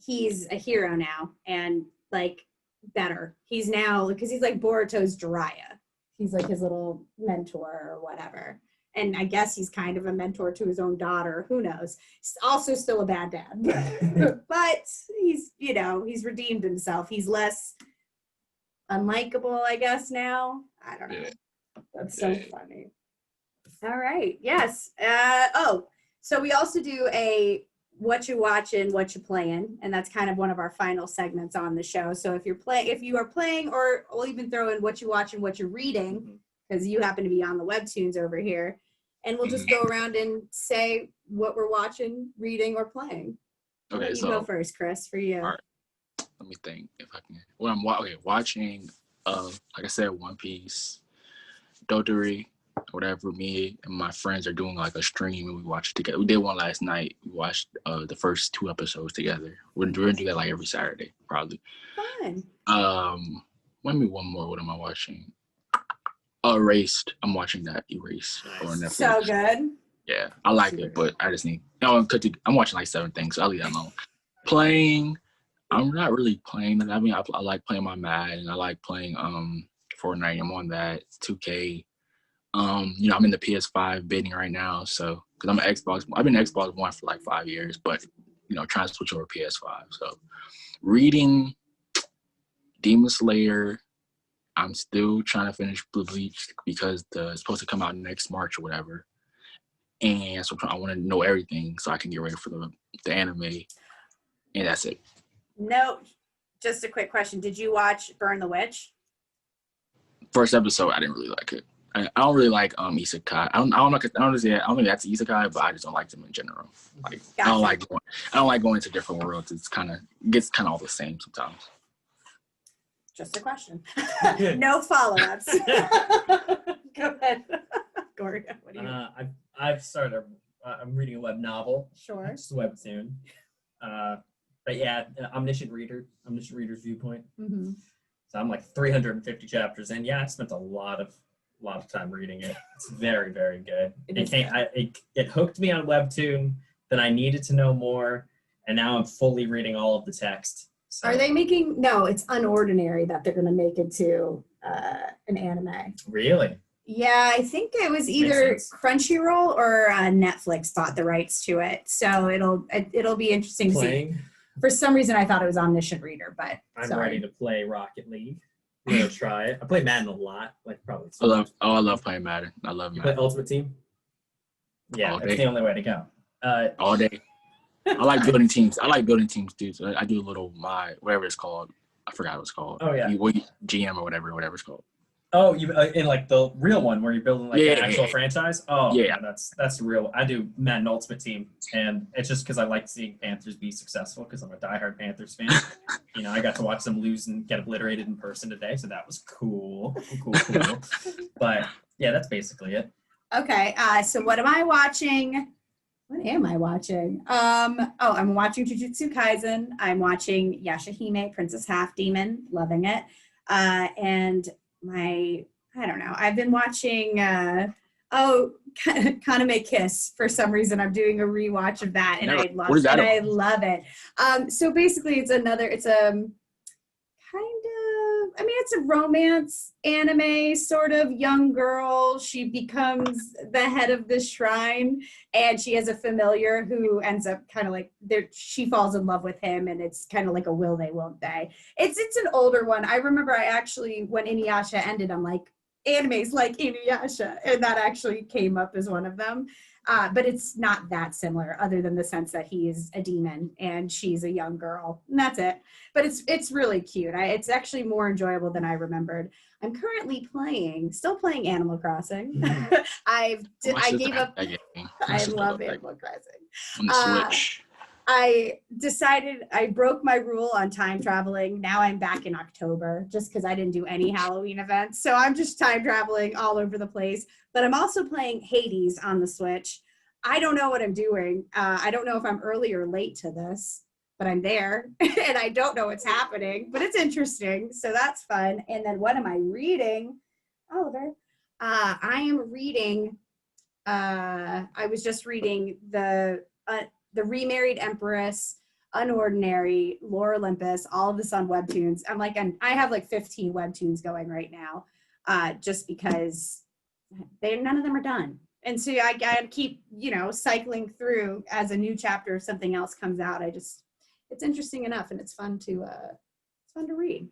A: he's a hero now and like better. He's now, because he's like Boruto's Jiraiya. He's like his little mentor or whatever. And I guess he's kind of a mentor to his own daughter. Who knows? He's also still a bad dad. But he's, he's redeemed himself. He's less unlikable, I guess, now. I don't know.
C: Yeah.
A: That's so funny. All right. Yes. So we also do a what you watching, what you playing, and that's kind of one of our final segments on the show. So if you are playing, or we'll even throw in what you watching, what you're reading, because you happen to be on the webtoons over here, and we'll just go around and say what we're watching, reading, or playing.
C: Okay,
A: you go first, Chris. For you.
C: All right. Let me think if I can. Well, I'm watching. Like I said, One Piece, Dotary, whatever. Me and my friends are doing like a stream, and we watch it together. We did one last night. We watched the first 2 episodes together. We're gonna do that like every Saturday, probably.
A: Fun.
C: Let me one more. What am I watching? Erased. I'm watching that Erase on Netflix.
A: So good.
C: Yeah, I like it, but I just need. I'm watching like 7 things, so I'll leave that alone. Playing. I'm not really playing. I mean, I like playing my Madden. I like playing Fortnite. I'm on that. 2K. I'm in the PS5 bidding right now. So, because I'm an Xbox. I've been Xbox One for like 5 years, but trying to switch over to PS5. So, reading Demon Slayer. I'm still trying to finish Bleach because it's supposed to come out next March or whatever. And so I want to know everything so I can get ready for the anime. And that's it.
A: No, just a quick question. Did you watch Burn the Witch?
C: First episode, I didn't really like it. I don't really like isekai. I don't think that's isekai, but I just don't like them in general. Like
A: Gotcha.
C: I don't like going into different worlds. It gets kind of all the same sometimes.
A: Just a question. No follow-ups. Go ahead. Corey, what do you
B: I've started I'm reading a web novel.
A: Sure.
B: Just a webtoon. But yeah, Omniscient Reader's Viewpoint.
A: Mm-hmm.
B: So I'm like 350 chapters in. Yeah, I spent a lot of time reading it. It's very, very good. It hooked me on webtoon. Then I needed to know more, and now I'm fully reading all of the text. So.
A: Are they making? No, it's Unordinary that they're going to make it to an anime.
B: Really?
A: Yeah, I think it was either Crunchyroll or Netflix bought the rights to it. So it'll be interesting to see. For some reason, I thought it was Omniscient Reader, but
B: I'm ready to play Rocket League. I'm gonna try it. I play Madden a lot, like probably.
C: I love playing Madden. I love Madden.
B: You play Ultimate Team? Yeah, that's the only way to go.
C: All day. I like building teams. I like building teams too. So I do a little whatever it's called. I forgot what it's called.
B: Oh yeah.
C: GM or whatever it's called.
B: Oh, you in like the real one where you're building an actual franchise? Oh, yeah, that's real. I do Madden Ultimate Team, and it's just because I like seeing Panthers be successful because I'm a diehard Panthers fan. I got to watch them lose and get obliterated in person today, so that was cool. But yeah, that's basically it.
A: Okay, so what am I watching? What am I watching? I'm watching Jujutsu Kaisen. I'm watching Yashahime, Princess Half Demon, loving it, and I don't know. I've been watching Kaname Kiss for some reason. I'm doing a rewatch of that, and I love it. So basically, it's a romance anime, sort of young girl. She becomes the head of this shrine, and she has a familiar who ends up kind of like she falls in love with him, and it's kind of like a will they, won't they. It's an older one. I remember when Inuyasha ended, I'm like, animes like Inuyasha, and that actually came up as one of them. But it's not that similar, other than the sense that he is a demon and she's a young girl, and that's it. But it's really cute. It's actually more enjoyable than I remembered. I'm currently still playing Animal Crossing. I gave up. I love Animal Crossing
C: on the Switch.
A: I decided I broke my rule on time traveling. Now I'm back in October just because I didn't do any Halloween events. So I'm just time traveling all over the place. But I'm also playing Hades on the Switch. I don't know what I'm doing. I don't know if I'm early or late to this, but I'm there and I don't know what's happening, but it's interesting. So that's fun. And then what am I reading, Oliver? I am reading, I was just reading the Remarried Empress, Unordinary, Lore Olympus, all of this on Webtoons. I have like 15 Webtoons going right now, just because none of them are done. And so I gotta keep, cycling through as a new chapter, if something else comes out. It's interesting enough and it's fun to read.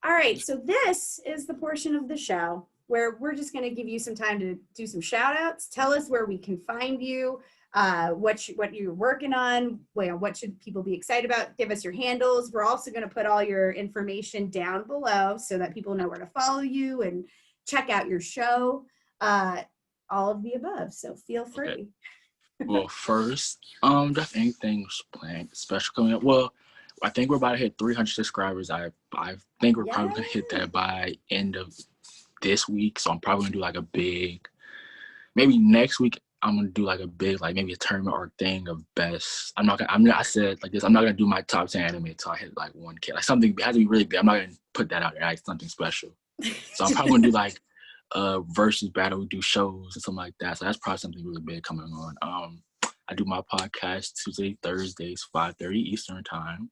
A: All right, so this is the portion of the show where we're just gonna give you some time to do some shout outs. Tell us where we can find you, what you're working on, what should people be excited about. Give us your handles. We're also going to put all your information down below so that people know where to follow you and check out your show, all of the above. So feel free.
C: Okay. Well, first, just anything planned special coming up. Well, I think we're about to hit 300 subscribers. I think we're probably going to hit that by end of this week. So I'm probably going to do like a big, maybe next week, I'm gonna do like a big, like maybe a tournament or thing of best. I said like this, I'm not gonna do my top 10 anime until I hit like 1K. Like something it has to be really big. I'm not gonna put that out there, like something special. So I'm probably gonna do like versus battle, we do shows and something like that. So that's probably something really big coming on. I do my podcast Tuesday, Thursdays, 5:30 Eastern time.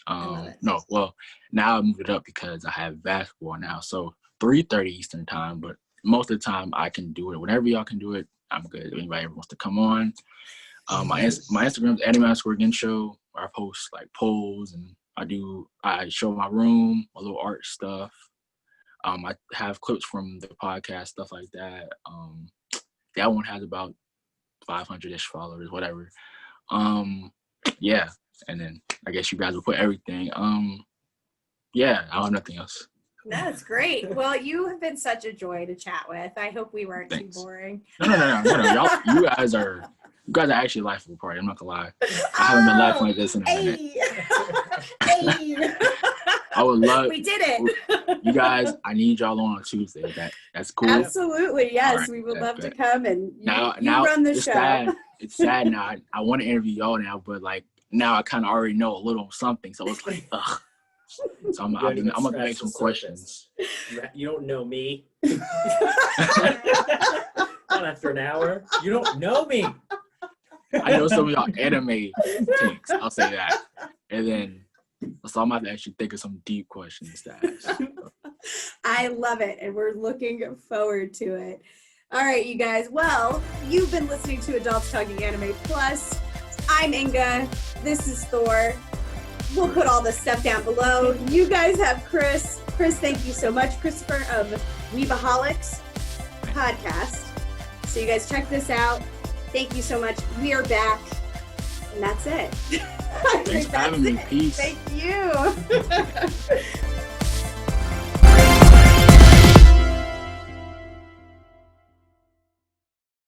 C: No, well, now I moved it up because I have basketball now. So 3:30 Eastern time, but most of the time I can do it. Whenever y'all can do it, I'm good. If anybody ever wants to come on. My Instagram is anime_genshow, where I post like polls and I show my room, a little art stuff. I have clips from the podcast, stuff like that. That one has about 500-ish followers, whatever. Yeah. And then I guess you guys will put everything. Yeah, I don't have nothing else.
A: That's great. Well, you have been such a joy to chat with. I hope we weren't too boring.
C: No. You guys are actually a laughable party. I'm not gonna lie. I haven't been laughing like this in a minute.
A: Hey.
C: I would love.
A: We did it.
C: You guys, I need y'all on Tuesday. That's cool.
A: Absolutely, yes.
C: Right,
A: we would love to come and you
C: now
A: run the
C: it's
A: show.
C: Sad. It's sad now. I want to interview y'all now, but like now I kind of already know a little something, so it's like ugh. So I'm gonna make some questions.
B: You don't know me. Not after an hour. You don't know me.
C: I know some of y'all anime takes. I'll say that. And then so I'm about to actually think of some deep questions to ask.
A: I love it, and we're looking forward to it. All right, you guys. Well, you've been listening to Adults Talking Anime Plus. I'm Inga. This is Thor. We'll put all this stuff down below. You guys have Chris. Chris, thank you so much, Christopher of Weebaholics podcast. So you guys check this out. Thank you so much. We are back. And that's it.
C: Thanks for having me. Peace.
A: Thank you.